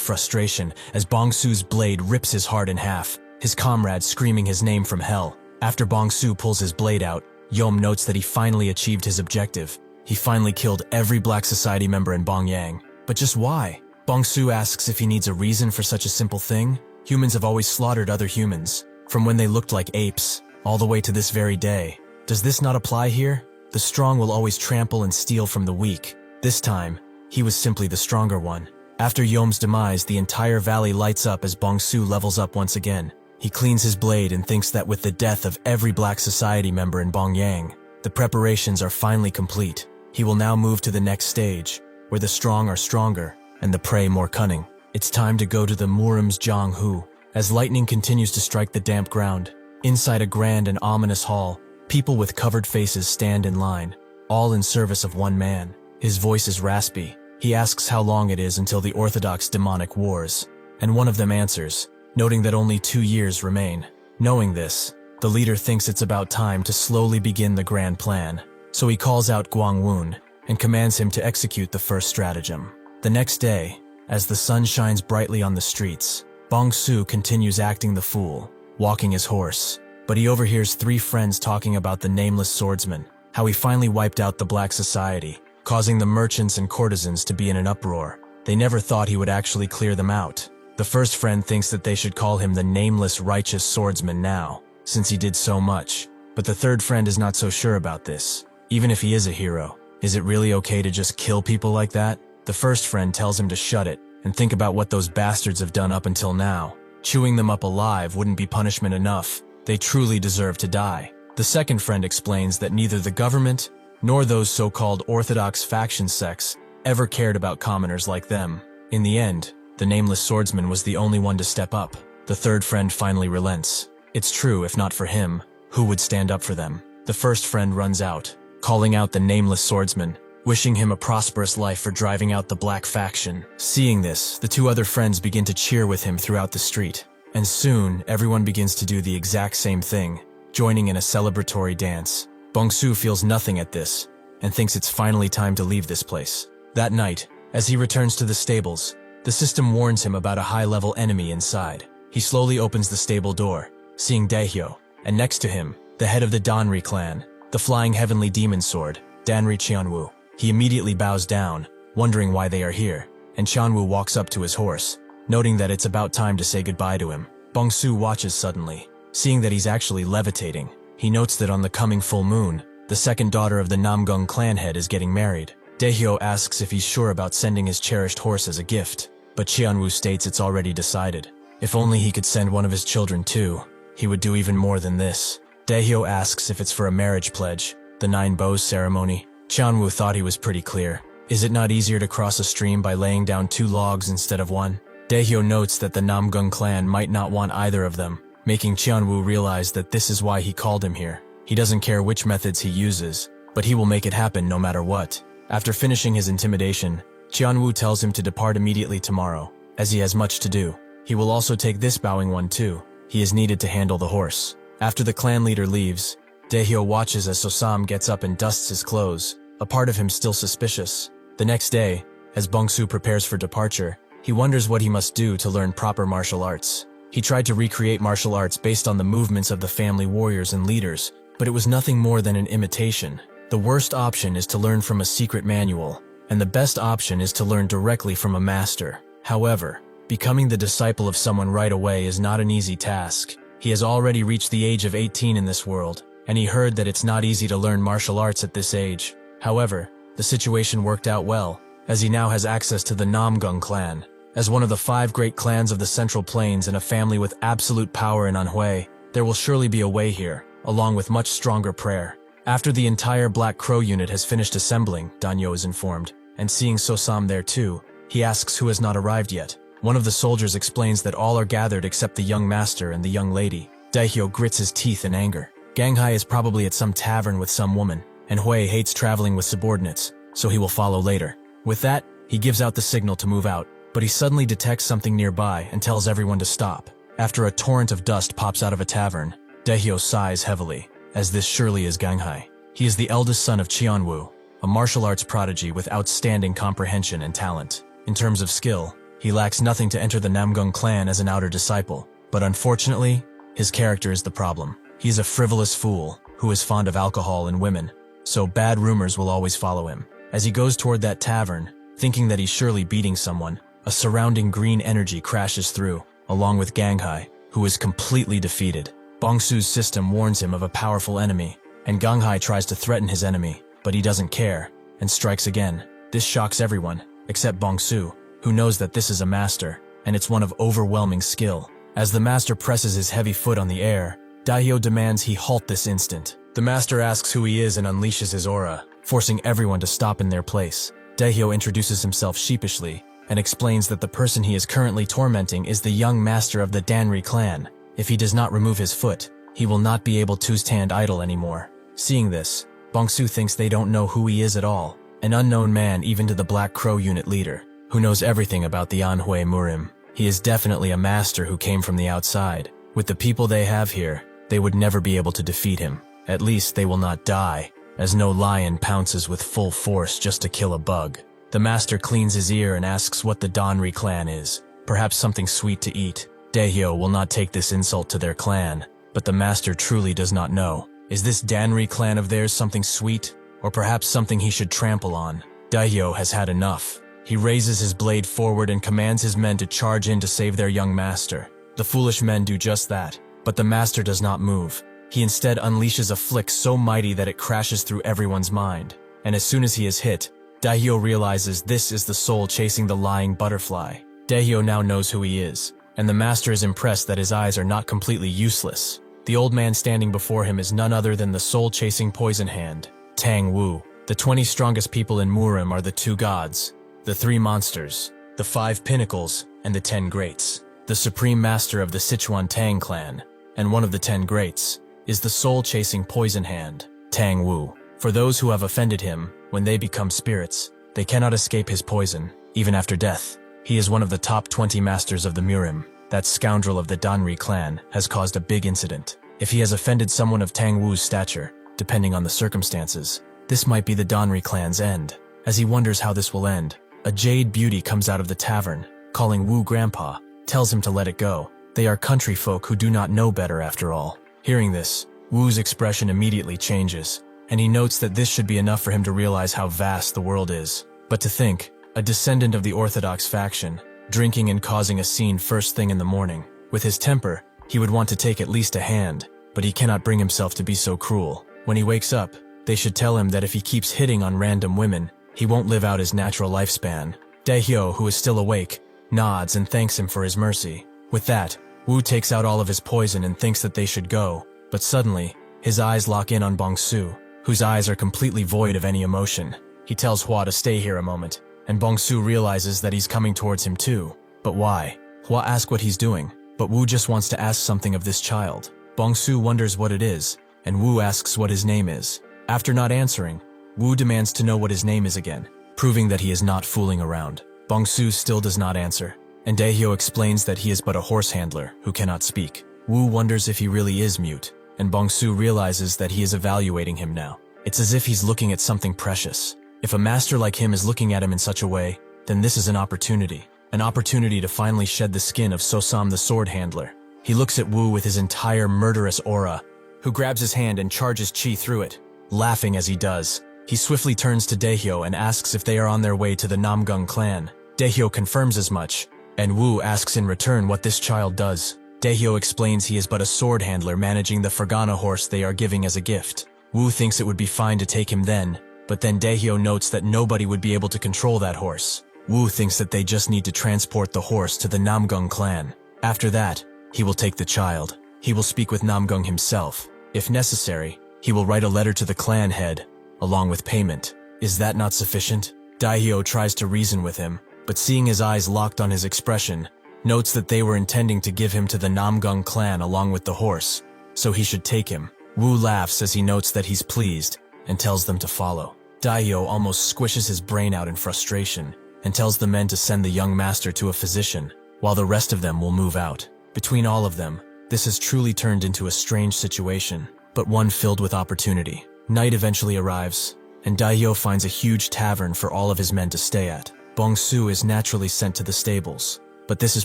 frustration as Bong-Su's blade rips his heart in half, his comrade screaming his name from hell. After Bong-Su pulls his blade out, Yom notes that he finally achieved his objective. He finally killed every Black Society member in Bongyang. But just why? Bong-Su asks if he needs a reason for such a simple thing. Humans have always slaughtered other humans, from when they looked like apes, all the way to this very day. Does this not apply here? The strong will always trample and steal from the weak. This time, he was simply the stronger one. After Yom's demise, the entire valley lights up as Bong-Su levels up once again. He cleans his blade and thinks that with the death of every Black Society member in Bongyang, the preparations are finally complete. He will now move to the next stage, where the strong are stronger and the prey more cunning. It's time to go to the Murim's Jianghu. As lightning continues to strike the damp ground, inside a grand and ominous hall, people with covered faces stand in line, all in service of one man. His voice is raspy. He asks how long it is until the Orthodox demonic wars, and one of them answers, noting that only 2 years remain. Knowing this, the leader thinks it's about time to slowly begin the grand plan, so he calls out Guangwun and commands him to execute the first stratagem. The next day, as the sun shines brightly on the streets, Bong-Su continues acting the fool, walking his horse, but he overhears 3 friends talking about the nameless swordsman, how he finally wiped out the Black Society, causing the merchants and courtesans to be in an uproar. They never thought he would actually clear them out. The first friend thinks that they should call him the nameless righteous swordsman now, since he did so much, but the third friend is not so sure about this. Even if he is a hero, is it really okay to just kill people like that? The first friend tells him to shut it and think about what those bastards have done up until now. Chewing them up alive wouldn't be punishment enough. They truly deserve to die. The second friend explains that neither the government nor those so-called orthodox faction sects ever cared about commoners like them. In the end, the nameless swordsman was the only one to step up. The third friend finally relents. It's true, if not for him, who would stand up for them? The first friend runs out, calling out the nameless swordsman, wishing him a prosperous life for driving out the black faction. Seeing this, the 2 other friends begin to cheer with him throughout the street, and soon everyone begins to do the exact same thing, joining in a celebratory dance. Bong-Su feels nothing at this, and thinks it's finally time to leave this place. That night, as he returns to the stables, the system warns him about a high-level enemy inside. He slowly opens the stable door, seeing Daehyo, and next to him, the head of the Danri clan, the flying heavenly demon sword, Danri Qianwu. He immediately bows down, wondering why they are here, and Qianwu walks up to his horse, noting that it's about time to say goodbye to him. Bong-Su watches suddenly, seeing that he's actually levitating. He notes that on the coming full moon, the second daughter of the Namgung clan head is getting married. Daehyo asks if he's sure about sending his cherished horse as a gift, but Qianwu states it's already decided. If only he could send one of his children too, he would do even more than this. Daehyo asks if it's for a marriage pledge, the 9 bows ceremony. Qianwu thought he was pretty clear. Is it not easier to cross a stream by laying down 2 logs instead of 1? Daehyo notes that the Namgung clan might not want either of them, making Qianwu realize that this is why he called him here. He doesn't care which methods he uses, but he will make it happen no matter what. After finishing his intimidation, Qianwu tells him to depart immediately tomorrow, as he has much to do. He will also take this bowing one too. He is needed to handle the horse. After the clan leader leaves, Daehyo watches as Sosam gets up and dusts his clothes, a part of him still suspicious. The next day, as Bong-Su prepares for departure, he wonders what he must do to learn proper martial arts. He tried to recreate martial arts based on the movements of the family warriors and leaders, but it was nothing more than an imitation. The worst option is to learn from a secret manual, and the best option is to learn directly from a master. However, becoming the disciple of someone right away is not an easy task. He has already reached the age of 18 in this world, and he heard that it's not easy to learn martial arts at this age. However, the situation worked out well, as he now has access to the Namgung clan. As one of the 5 great clans of the Central Plains and a family with absolute power in Anhui, there will surely be a way here, along with much stronger prayer. After the entire Black Crow unit has finished assembling, Danyo is informed, and seeing Sosam there too, he asks who has not arrived yet. One of the soldiers explains that all are gathered except the young master and the young lady. Daehyo grits his teeth in anger. Ganghai is probably at some tavern with some woman, and Hui hates traveling with subordinates, so he will follow later. With that, he gives out the signal to move out, but he suddenly detects something nearby and tells everyone to stop. After a torrent of dust pops out of a tavern, Daehyo sighs heavily. as this surely is Ganghai. He is the eldest son of Qianwu, a martial arts prodigy with outstanding comprehension and talent. In terms of skill, he lacks nothing to enter the Namgung clan as an outer disciple, but unfortunately, his character is the problem. He is a frivolous fool who is fond of alcohol and women, so bad rumors will always follow him. As he goes toward that tavern, thinking that he's surely beating someone, a surrounding green energy crashes through, along with Ganghai, who is completely defeated. Bongsu's system warns him of a powerful enemy, and Ganghai tries to threaten his enemy, but he doesn't care, and strikes again. This shocks everyone, except Bongsu, who knows that this is a master, and it's one of overwhelming skill. As the master presses his heavy foot on the air, Daihyo demands he halt this instant. The master asks who he is and unleashes his aura, forcing everyone to stop in their place. Daihyo introduces himself sheepishly, and explains that the person he is currently tormenting is the young master of the Danri clan. If he does not remove his foot, he will not be able to stand idle anymore. Seeing this, Bongsu thinks they don't know who he is at all, an unknown man even to the Black Crow unit leader, who knows everything about the Anhui Murim. He is definitely a master who came from the outside. With the people they have here, they would never be able to defeat him. At least they will not die, as no lion pounces with full force just to kill a bug. The master cleans his ear and asks what the Danri clan is. Perhaps something sweet to eat. Daihyo will not take this insult to their clan, but the master truly does not know. Is this Danri clan of theirs something sweet, or perhaps something he should trample on? Daihyo has had enough. He raises his blade forward and commands his men to charge in to save their young master. The foolish men do just that, but the master does not move. He instead unleashes a flick so mighty that it crashes through everyone's mind. And as soon as he is hit, Daihyo realizes this is the soul chasing the lying butterfly. Daihyo now knows who he is, and the master is impressed that his eyes are not completely useless. The old man standing before him is none other than the soul-chasing poison hand, Tang Wu. The 20 strongest people in Murim are the 2 gods, the 3 monsters, the 5 pinnacles, and the 10 greats. The supreme master of the Sichuan Tang clan, and one of the 10 greats, is the soul-chasing poison hand, Tang Wu. For those who have offended him, when they become spirits, they cannot escape his poison, even after death. He is one of the top 20 masters of the Murim. That scoundrel of the Danri clan has caused a big incident. If he has offended someone of Tang Wu's stature, depending on the circumstances, this might be the Danri clan's end. As he wonders how this will end, a jade beauty comes out of the tavern, calling Wu grandpa, tells him to let it go. They are country folk who do not know better after all. Hearing this, Wu's expression immediately changes, and he notes that this should be enough for him to realize how vast the world is. But to think, a descendant of the Orthodox faction, drinking and causing a scene first thing in the morning. With his temper, he would want to take at least a hand, but he cannot bring himself to be so cruel. When he wakes up, they should tell him that if he keeps hitting on random women, he won't live out his natural lifespan. Daihyo, who is still awake, nods and thanks him for his mercy. With that, Wu takes out all of his poison and thinks that they should go, but suddenly, his eyes lock in on Bongsu, whose eyes are completely void of any emotion. He tells Hua to stay here a moment, and Bongsu realizes that he's coming towards him too. But why? Hua asks what he's doing, but Wu just wants to ask something of this child. Bongsu wonders what it is, and Wu asks what his name is. After not answering, Wu demands to know what his name is again, proving that he is not fooling around. Bongsu still does not answer, and Daihyo explains that he is but a horse handler who cannot speak. Wu wonders if he really is mute, and Bongsu realizes that he is evaluating him now. It's as if he's looking at something precious. If a master like him is looking at him in such a way, then this is an opportunity to finally shed the skin of Sosam the sword handler. He looks at Wu with his entire murderous aura, who grabs his hand and charges chi through it. Laughing as he does, he swiftly turns to Daihyo and asks if they are on their way to the Namgung clan. Daihyo confirms as much, and Wu asks in return what this child does. Daihyo explains he is but a sword handler managing the Fergana horse they are giving as a gift. Wu thinks it would be fine to take him then, but then Daihyo notes that nobody would be able to control that horse. Wu thinks that they just need to transport the horse to the Namgung clan. After that, he will take the child. He will speak with Namgung himself. If necessary, he will write a letter to the clan head, along with payment. Is that not sufficient? Daihyo tries to reason with him, but seeing his eyes locked on his expression, notes that they were intending to give him to the Namgung clan along with the horse, so he should take him. Wu laughs as he notes that he's pleased, and tells them to follow. Daihyo almost squishes his brain out in frustration, and tells the men to send the young master to a physician, while the rest of them will move out. Between all of them, this has truly turned into a strange situation. but one filled with opportunity. Night eventually arrives, and Daihyo finds a huge tavern for all of his men to stay at. Bong-su is naturally sent to the stables, but this is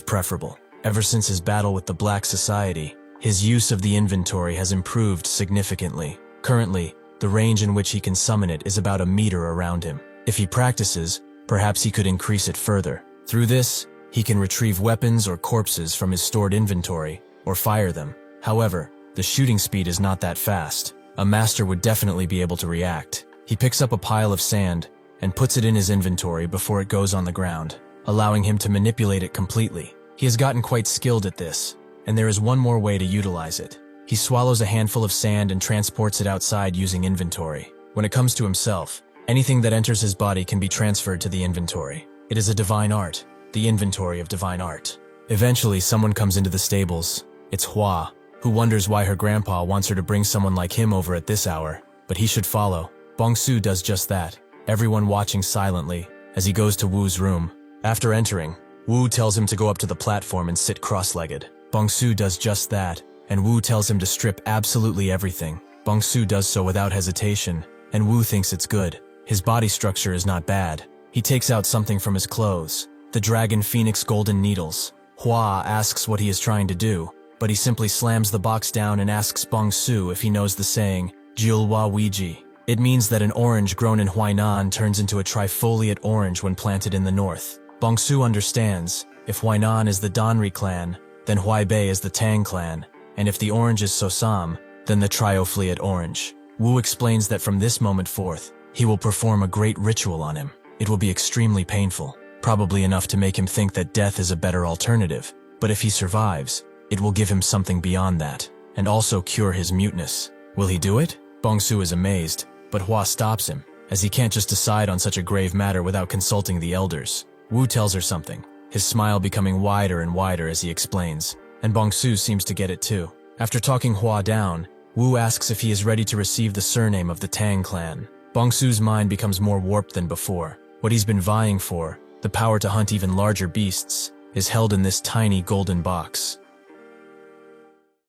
preferable. Ever since his battle with the Black Society, his use of the inventory has improved significantly. Currently, the range in which he can summon it is about a meter around him. If he practices, perhaps he could increase it further. Through this, he can retrieve weapons or corpses from his stored inventory, or fire them. However, the shooting speed is not that fast. A master would definitely be able to react. He picks up a pile of sand and puts it in his inventory before it goes on the ground, allowing him to manipulate it completely. He has gotten quite skilled at this, and there is one more way to utilize it. He swallows a handful of sand and transports it outside using inventory. When it comes to himself, anything that enters his body can be transferred to the inventory. It is a divine art, the inventory of divine art. Eventually, someone comes into the stables. It's Hua, who wonders why her grandpa wants her to bring someone like him over at this hour, but he should follow. Bong-su does just that, everyone watching silently as he goes to Wu's room. After entering, Wu tells him to go up to the platform and sit cross-legged. Bong-su does just that, and Wu tells him to strip absolutely everything. Bong-su does so without hesitation, and Wu thinks it's good. His body structure is not bad. He takes out something from his clothes, the Dragon Phoenix golden needles. Hua asks what he is trying to do, but he simply slams the box down and asks Bong-su if he knows the saying, Jiulhua Weiji. It means that an orange grown in Huainan turns into a trifoliate orange when planted in the north. Bong-su understands, if Huainan is the Danri clan, then Huaibei is the Tang clan, and if the orange is Sosam, then the triofoliate orange. Wu explains that from this moment forth, he will perform a great ritual on him. It will be extremely painful, probably enough to make him think that death is a better alternative, but if he survives, it will give him something beyond that, and also cure his muteness. Will he do it? Bong-su is amazed, but Hua stops him, as he can't just decide on such a grave matter without consulting the elders. Wu tells her something, his smile becoming wider and wider as he explains, and Bong-su seems to get it too. After talking Hua down, Wu asks if he is ready to receive the surname of the Tang clan. Bong-su's mind becomes more warped than before. What he's been vying for, the power to hunt even larger beasts, is held in this tiny golden box.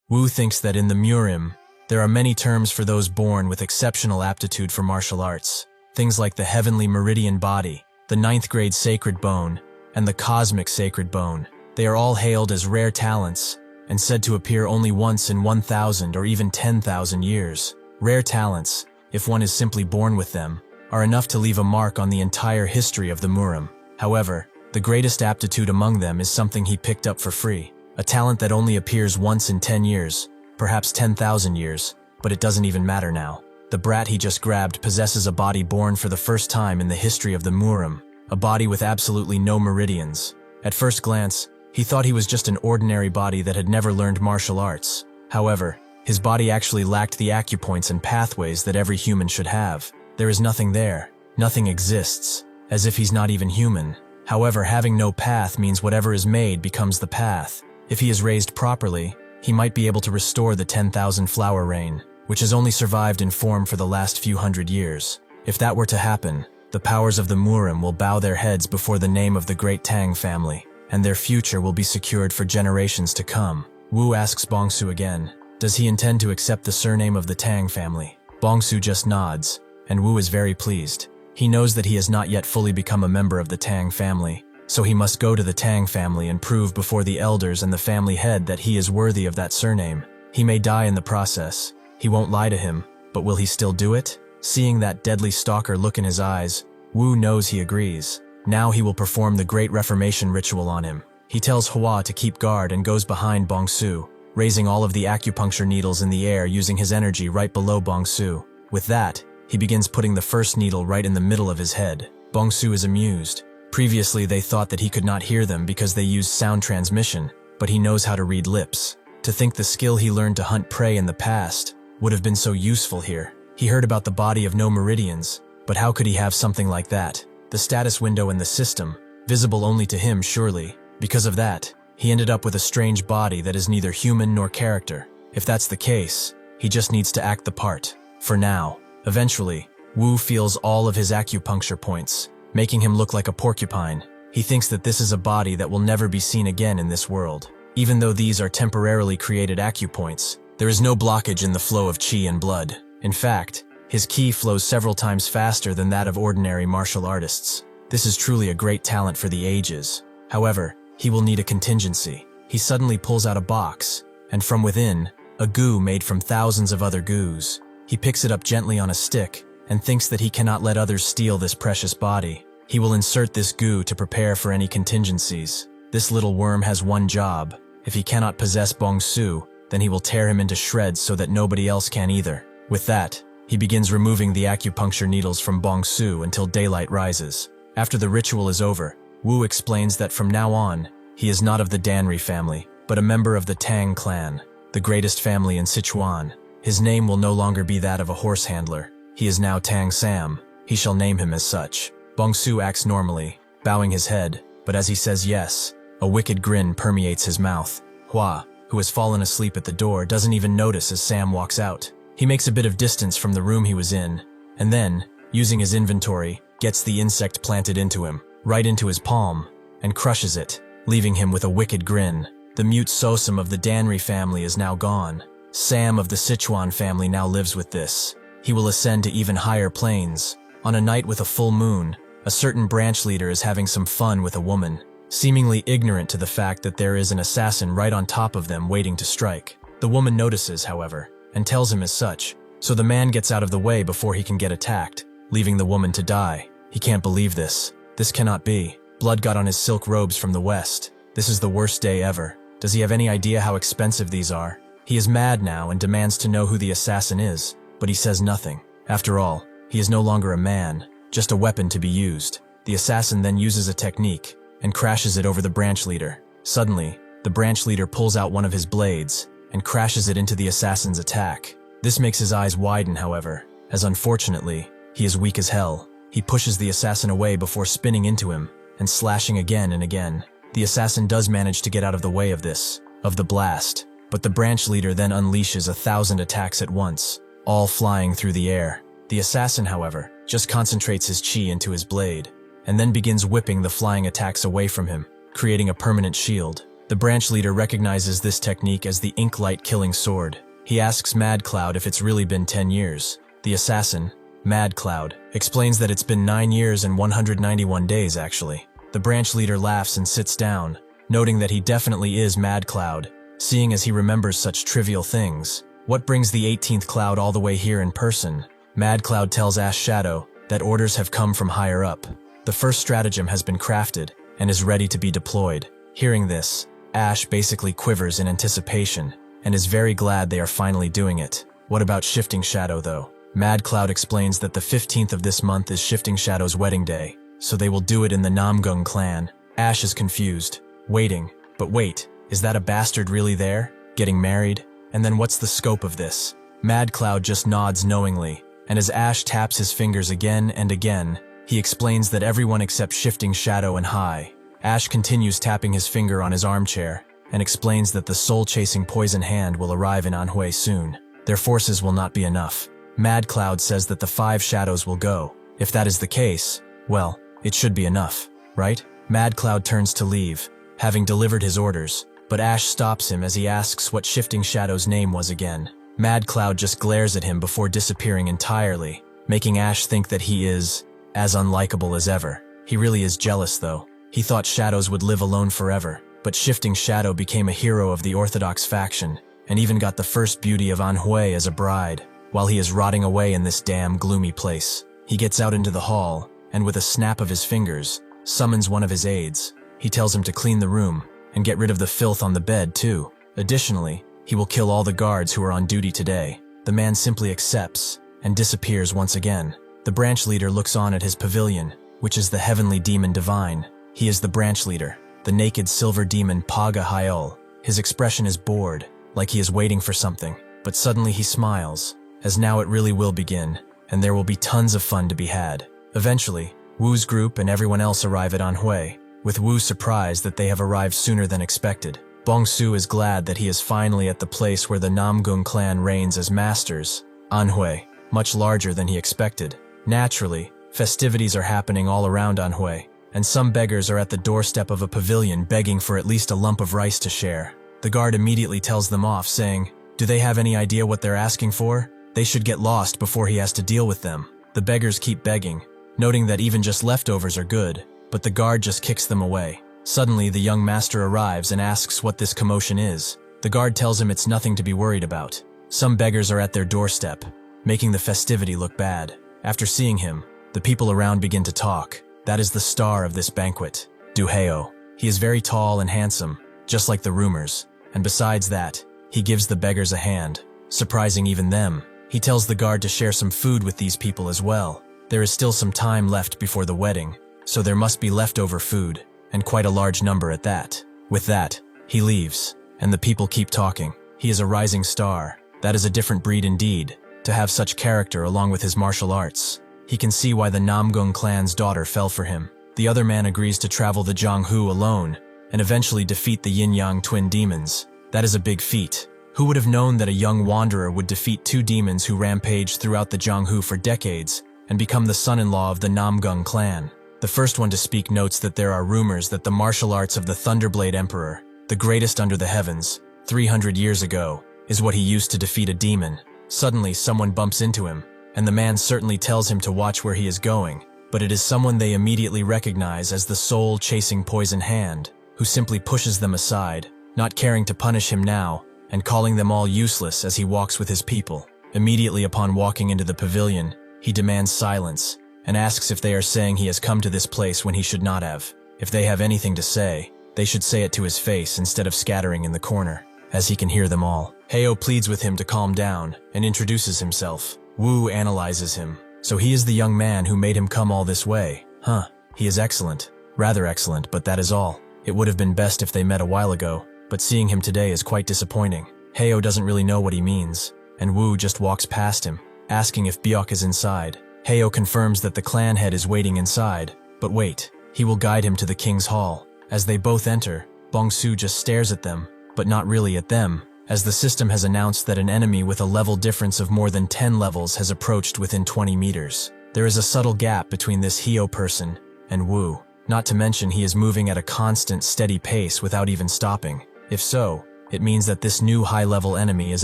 Wu thinks that in the Murim, there are many terms for those born with exceptional aptitude for martial arts. Things like the heavenly meridian body, the 9th grade sacred bone, and the cosmic sacred bone. They are all hailed as rare talents, and said to appear only once in 1,000 or even 10,000 years. Rare talents, if one is simply born with them, are enough to leave a mark on the entire history of the Murim. However, the greatest aptitude among them is something he picked up for free, a talent that only appears once in 10 years, perhaps 10,000 years, but it doesn't even matter now. The brat he just grabbed possesses a body born for the first time in the history of the Murim, a body with absolutely no meridians. At first glance, he thought he was just an ordinary body that had never learned martial arts. However, his body actually lacked the acupoints and pathways that every human should have. There is nothing there. Nothing exists, as if he's not even human. However, having no path means whatever is made becomes the path. If he is raised properly, he might be able to restore the 10,000 flower rain, which has only survived in form for the last few hundred years. If that were to happen, the powers of the Murim will bow their heads before the name of the great Tang family, and their future will be secured for generations to come. Wu asks Bong-su again, does he intend to accept the surname of the Tang family? Bong-su just nods, and Wu is very pleased. He knows that he has not yet fully become a member of the Tang family, so he must go to the Tang family and prove before the elders and the family head that he is worthy of that surname. He may die in the process. He won't lie to him, but will he still do it? Seeing that deadly stalker look in his eyes, Wu knows he agrees. Now he will perform the Great Reformation ritual on him. He tells Hua to keep guard and goes behind Bong-su, raising all of the acupuncture needles in the air using his energy right below Bong-su. With that, he begins putting the first needle right in the middle of his head. Bong-su is amused. Previously, they thought that he could not hear them because they used sound transmission, but he knows how to read lips. To think the skill he learned to hunt prey in the past would have been so useful here. He heard about the body of no meridians, but how could he have something like that? The status window in the system, visible only to him surely. Because of that, he ended up with a strange body that is neither human nor character. If that's the case, he just needs to act the part. For now. Eventually, Wu feels all of his acupuncture points, making him look like a porcupine. He thinks that this is a body that will never be seen again in this world. Even though these are temporarily created acupoints, There is no blockage in the flow of qi and blood. In fact, his ki flows several times faster than that of ordinary martial artists. This is truly a great talent for the ages. However, he will need a contingency. He suddenly pulls out a box, and from within, a goo made from thousands of other goos. He picks it up gently on a stick, and thinks that he cannot let others steal this precious body. He will insert this goo to prepare for any contingencies. This little worm has one job. If he cannot possess Bong-su, then he will tear him into shreds so that nobody else can either. With that, he begins removing the acupuncture needles from Bong-su until daylight rises. After the ritual is over, Wu explains that from now on, he is not of the Danri family, but a member of the Tang clan, the greatest family in Sichuan. His name will no longer be that of a horse handler. He is now Tang Sam. He shall name him as such. Bong-su acts normally, bowing his head, but as he says yes, a wicked grin permeates his mouth. Hua, who has fallen asleep at the door, doesn't even notice as Sam walks out. He makes a bit of distance from the room he was in, and then, using his inventory, gets the insect planted into him, right into his palm, and crushes it, leaving him with a wicked grin. The mute Sosam of the Danri family is now gone. Sam of the Sichuan family now lives with this. He will ascend to even higher planes. On a night with a full moon, a certain branch leader is having some fun with a woman, seemingly ignorant to the fact that there is an assassin right on top of them waiting to strike. The woman notices, however, and tells him as such, so the man gets out of the way before he can get attacked, leaving the woman to die. He can't believe this. This cannot be. Blood got on his silk robes from the west. This is the worst day ever. Does he have any idea how expensive these are? He is mad now and demands to know who the assassin is, but he says nothing. After all, he is no longer a man, just a weapon to be used. The assassin then uses a technique and crashes it over the branch leader. Suddenly, the branch leader pulls out one of his blades and crashes it into the assassin's attack. This makes his eyes widen, however, as unfortunately, he is weak as hell. He pushes the assassin away before spinning into him and slashing again and again. The assassin does manage to get out of the way of the blast, but the branch leader then unleashes 1,000 attacks at once, all flying through the air. The assassin, however, just concentrates his chi into his blade, and then begins whipping the flying attacks away from him, creating a permanent shield. The branch leader recognizes this technique as the ink light killing sword. He asks Mad Cloud if it's really been 10 years. The assassin, Mad Cloud, explains that it's been 9 years and 191 days actually. The branch leader laughs and sits down, noting that he definitely is Mad Cloud, seeing as he remembers such trivial things. What brings the 18th Cloud all the way here in person? Mad Cloud tells Ash Shadow that orders have come from higher up. The first stratagem has been crafted and is ready to be deployed. Hearing this, Ash basically quivers in anticipation and is very glad they are finally doing it. What about Shifting Shadow though? Mad Cloud explains that the 15th of this month is Shifting Shadow's wedding day, so they will do it in the Namgung clan. Ash is confused, waiting, but wait, is that a bastard really there? Getting married? And then what's the scope of this? Mad Cloud just nods knowingly, and as Ash taps his fingers again and again, he explains that everyone except Shifting Shadow and High. Ash continues tapping his finger on his armchair, and explains that the soul-chasing poison hand will arrive in Anhui soon. Their forces will not be enough. Mad Cloud says that the 5 shadows will go. If that is the case, well, it should be enough, right? Mad Cloud turns to leave, having delivered his orders, but Ash stops him as he asks what Shifting Shadow's name was again. Mad Cloud just glares at him before disappearing entirely, making Ash think that he is as unlikable as ever. He really is jealous though. He thought shadows would live alone forever, but Shifting Shadow became a hero of the Orthodox faction, and even got the first beauty of Anhui as a bride, while he is rotting away in this damn gloomy place. He gets out into the hall, and with a snap of his fingers, summons one of his aides. He tells him to clean the room, and get rid of the filth on the bed too. Additionally, he will kill all the guards who are on duty today. The man simply accepts, and disappears once again. The branch leader looks on at his pavilion, which is the heavenly demon divine. He is the branch leader, the naked silver demon Paga Hyul. His expression is bored, like he is waiting for something, but suddenly he smiles, as now it really will begin, and there will be tons of fun to be had. Eventually, Wu's group and everyone else arrive at Anhui, with Wu surprised that they have arrived sooner than expected. Bong-su is glad that he is finally at the place where the Namgung clan reigns as masters, Anhui, much larger than he expected. Naturally, festivities are happening all around Anhui, and some beggars are at the doorstep of a pavilion begging for at least a lump of rice to share. The guard immediately tells them off, saying, Do they have any idea what they're asking for? They should get lost before he has to deal with them. The beggars keep begging, noting that even just leftovers are good, but the guard just kicks them away. Suddenly, the young master arrives and asks what this commotion is. The guard tells him it's nothing to be worried about. Some beggars are at their doorstep, making the festivity look bad. After seeing him, the people around begin to talk. That is the star of this banquet, Duheo. He is very tall and handsome, just like the rumors, and besides that, he gives the beggars a hand, surprising even them. He tells the guard to share some food with these people as well. There is still some time left before the wedding, so there must be leftover food, and quite a large number at that. With that, he leaves, and the people keep talking. He is a rising star. That is a different breed indeed, to have such character along with his martial arts. He can see why the Namgung clan's daughter fell for him. The other man agrees to travel the Jianghu alone, and eventually defeat the yin-yang twin demons. That is a big feat. Who would have known that a young wanderer would defeat two demons who rampaged throughout the Jianghu for decades and become the son-in-law of the Namgung clan? The first one to speak notes that there are rumors that the martial arts of the Thunderblade Emperor, the greatest under the heavens, 300 years ago, is what he used to defeat a demon. Suddenly, someone bumps into him, and the man certainly tells him to watch where he is going, but it is someone they immediately recognize as the soul-chasing Poison Hand, who simply pushes them aside, not caring to punish him now, and calling them all useless as he walks with his people. Immediately upon walking into the pavilion, he demands silence, and asks if they are saying he has come to this place when he should not have. If they have anything to say, they should say it to his face instead of scattering in the corner, as he can hear them all. Heo pleads with him to calm down, and introduces himself. Wu analyzes him. So he is the young man who made him come all this way. Huh, he is excellent. Rather excellent, but that is all. It would have been best if they met a while ago, but seeing him today is quite disappointing. Heo doesn't really know what he means, and Wu just walks past him, asking if Byok is inside. Heo confirms that the clan head is waiting inside, but wait, he will guide him to the king's hall. As they both enter, Bongsu just stares at them, but not really at them, as the system has announced that an enemy with a level difference of more than 10 levels has approached within 20 meters. There is a subtle gap between this Heo person and Wu, not to mention he is moving at a constant, steady pace without even stopping. If so, it means that this new high-level enemy is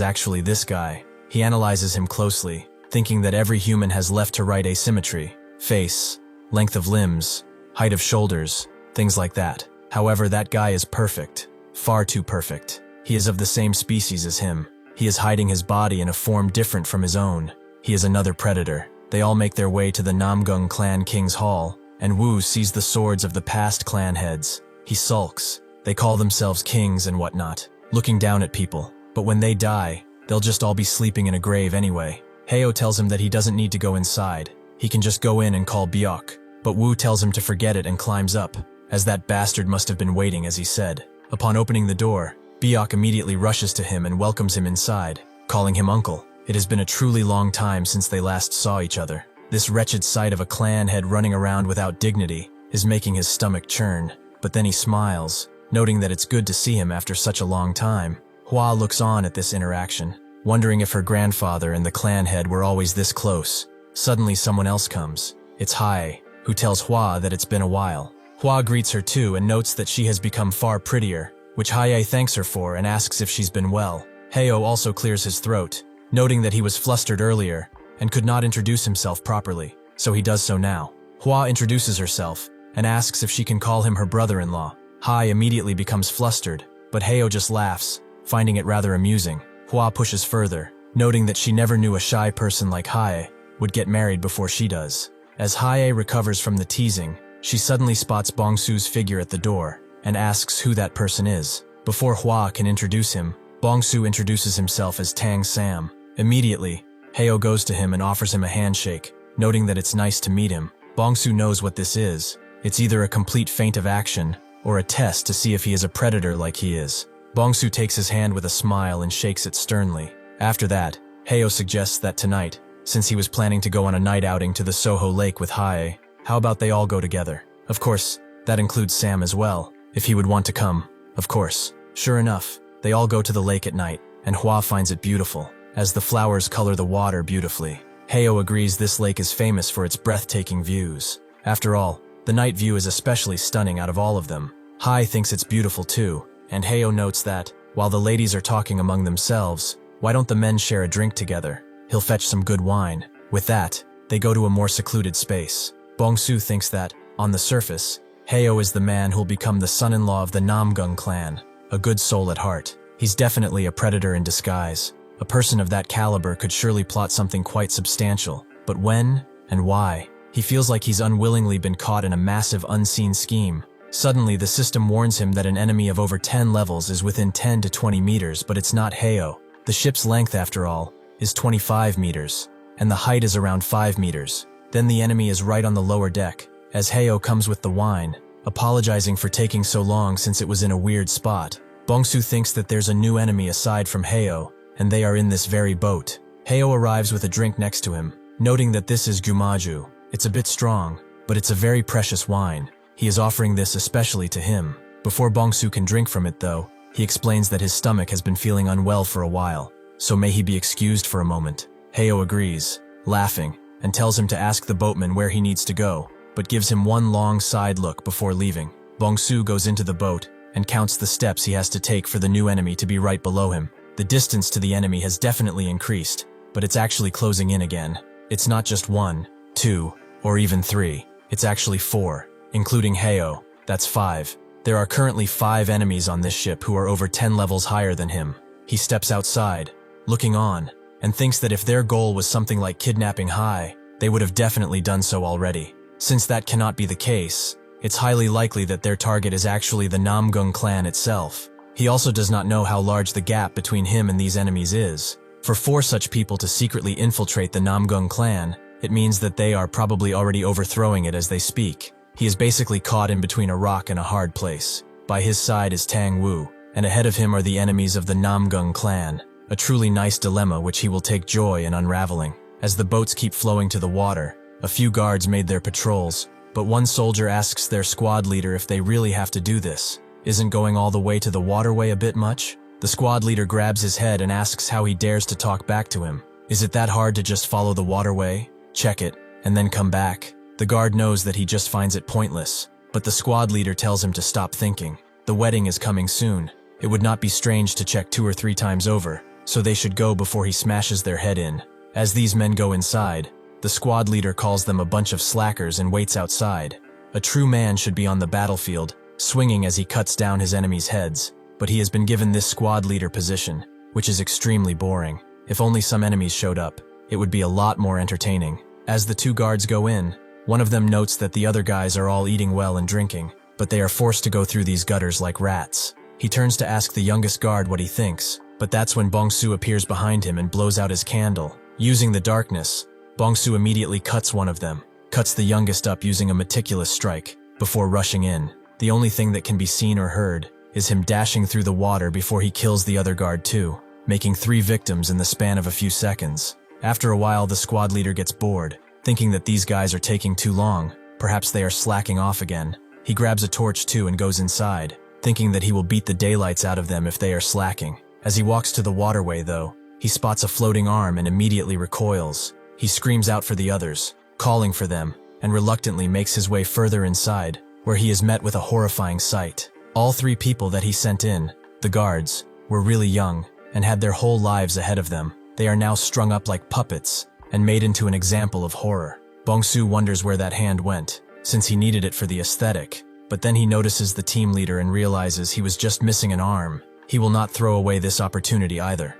actually this guy. He analyzes him closely, thinking that every human has left-to-right asymmetry, face, length of limbs, height of shoulders, things like that. However, that guy is perfect, far too perfect. He is of the same species as him. He is hiding his body in a form different from his own. He is another predator. They all make their way to the Namgung clan king's hall, and Wu sees the swords of the past clan heads. He sulks. They call themselves kings and whatnot, looking down at people. But when they die, they'll just all be sleeping in a grave anyway. Heo tells him that he doesn't need to go inside. He can just go in and call Byok. But Wu tells him to forget it and climbs up, as that bastard must have been waiting as he said. Upon opening the door, Byok immediately rushes to him and welcomes him inside, calling him uncle. It has been a truly long time since they last saw each other. This wretched sight of a clan head running around without dignity is making his stomach churn, but then he smiles, noting that it's good to see him after such a long time. Hua looks on at this interaction, wondering if her grandfather and the clan head were always this close. Suddenly someone else comes. It's Hai, who tells Hua that it's been a while. Hua greets her too and notes that she has become far prettier, which Hai thanks her for and asks if she's been well. Heo also clears his throat, noting that he was flustered earlier and could not introduce himself properly, so he does so now. Hua introduces herself and asks if she can call him her brother-in-law. Hai immediately becomes flustered, but Heo just laughs, finding it rather amusing. Hua pushes further, noting that she never knew a shy person like Hai would get married before she does. As Hai recovers from the teasing, she suddenly spots Bongsu's figure at the door and asks who that person is. Before Hua can introduce him, Bongsu introduces himself as Tang Sam. Immediately, Heo goes to him and offers him a handshake, noting that it's nice to meet him. Bongsu knows what this is. It's either a complete feint of action or a test to see if he is a predator like he is. Bongsu takes his hand with a smile and shakes it sternly. After that, Heo suggests that tonight, since he was planning to go on a night outing to the Soho Lake with Hai, how about they all go together? Of course, that includes Sam as well, if he would want to come, of course. Sure enough, they all go to the lake at night, and Hua finds it beautiful, as the flowers color the water beautifully. Heo agrees this lake is famous for its breathtaking views. After all, the night view is especially stunning out of all of them. Hai thinks it's beautiful too, and Heo notes that, while the ladies are talking among themselves, Why don't the men share a drink together? He'll fetch some good wine. With that, they go to a more secluded space. Bong-su thinks that, on the surface, Heo is the man who'll become the son-in-law of the Namgung clan, a good soul at heart. He's definitely a predator in disguise. A person of that caliber could surely plot something quite substantial. But when and why? He feels like he's unwillingly been caught in a massive unseen scheme. Suddenly, the system warns him that an enemy of over 10 levels is within 10 to 20 meters, but it's not Heo. The ship's length, after all, is 25 meters, and the height is around 5 meters. Then the enemy is right on the lower deck, as Heo comes with the wine, apologizing for taking so long since it was in a weird spot. Bong-su thinks that there's a new enemy aside from Heo, and they are in this very boat. Heo arrives with a drink next to him, noting that this is gumaju. It's a bit strong, but it's a very precious wine. He is offering this especially to him. Before Bong-su can drink from it, though, he explains that his stomach has been feeling unwell for a while, so may he be excused for a moment. Heo agrees, laughing, and tells him to ask the boatman where he needs to go, but gives him one long side look before leaving. Bong-su goes into the boat and counts the steps he has to take for the new enemy to be right below him. The distance to the enemy has definitely increased, but it's actually closing in again. It's not just 1, 2, or even 3. It's actually 4, including Heo. That's 5. There are currently 5 enemies on this ship who are over 10 levels higher than him. He steps outside, looking on, and thinks that if their goal was something like kidnapping Hai, they would have definitely done so already. Since that cannot be the case, it's highly likely that their target is actually the Namgung clan itself. He also does not know how large the gap between him and these enemies is. For 4 such people to secretly infiltrate the Namgung clan, it means that they are probably already overthrowing it as they speak. He is basically caught in between a rock and a hard place. By his side is Tang Wu, and ahead of him are the enemies of the Namgung clan. A truly nice dilemma which he will take joy in unraveling. As the boats keep flowing to the water, a few guards made their patrols, but one soldier asks their squad leader if they really have to do this. Isn't going all the way to the waterway a bit much? The squad leader grabs his head and asks how he dares to talk back to him. Is it that hard to just follow the waterway, check it, and then come back? The guard knows that he just finds it pointless, but the squad leader tells him to stop thinking. The wedding is coming soon. It would not be strange to check 2 or 3 times over, so they should go before he smashes their head in. As these men go inside, the squad leader calls them a bunch of slackers and waits outside. A true man should be on the battlefield, swinging as he cuts down his enemies' heads, but he has been given this squad leader position, which is extremely boring. If only some enemies showed up, it would be a lot more entertaining. As the 2 guards go in, one of them notes that the other guys are all eating well and drinking, but they are forced to go through these gutters like rats. He turns to ask the youngest guard what he thinks, but that's when Bong-su appears behind him and blows out his candle. Using the darkness, Bong-su immediately cuts one of them, cuts the youngest up using a meticulous strike, before rushing in. The only thing that can be seen or heard is him dashing through the water before he kills the other guard too, making 3 victims in the span of a few seconds. After a while, the squad leader gets bored, thinking that these guys are taking too long. Perhaps they are slacking off again. He grabs a torch too and goes inside, thinking that he will beat the daylights out of them if they are slacking. As he walks to the waterway though, he spots a floating arm and immediately recoils. He screams out for the others, calling for them, and reluctantly makes his way further inside, where he is met with a horrifying sight. All 3 people that he sent in, the guards, were really young and had their whole lives ahead of them. They are now strung up like puppets and made into an example of horror. Bong-su wonders where that hand went, since he needed it for the aesthetic, but then he notices the team leader and realizes he was just missing an arm. He will not throw away this opportunity either.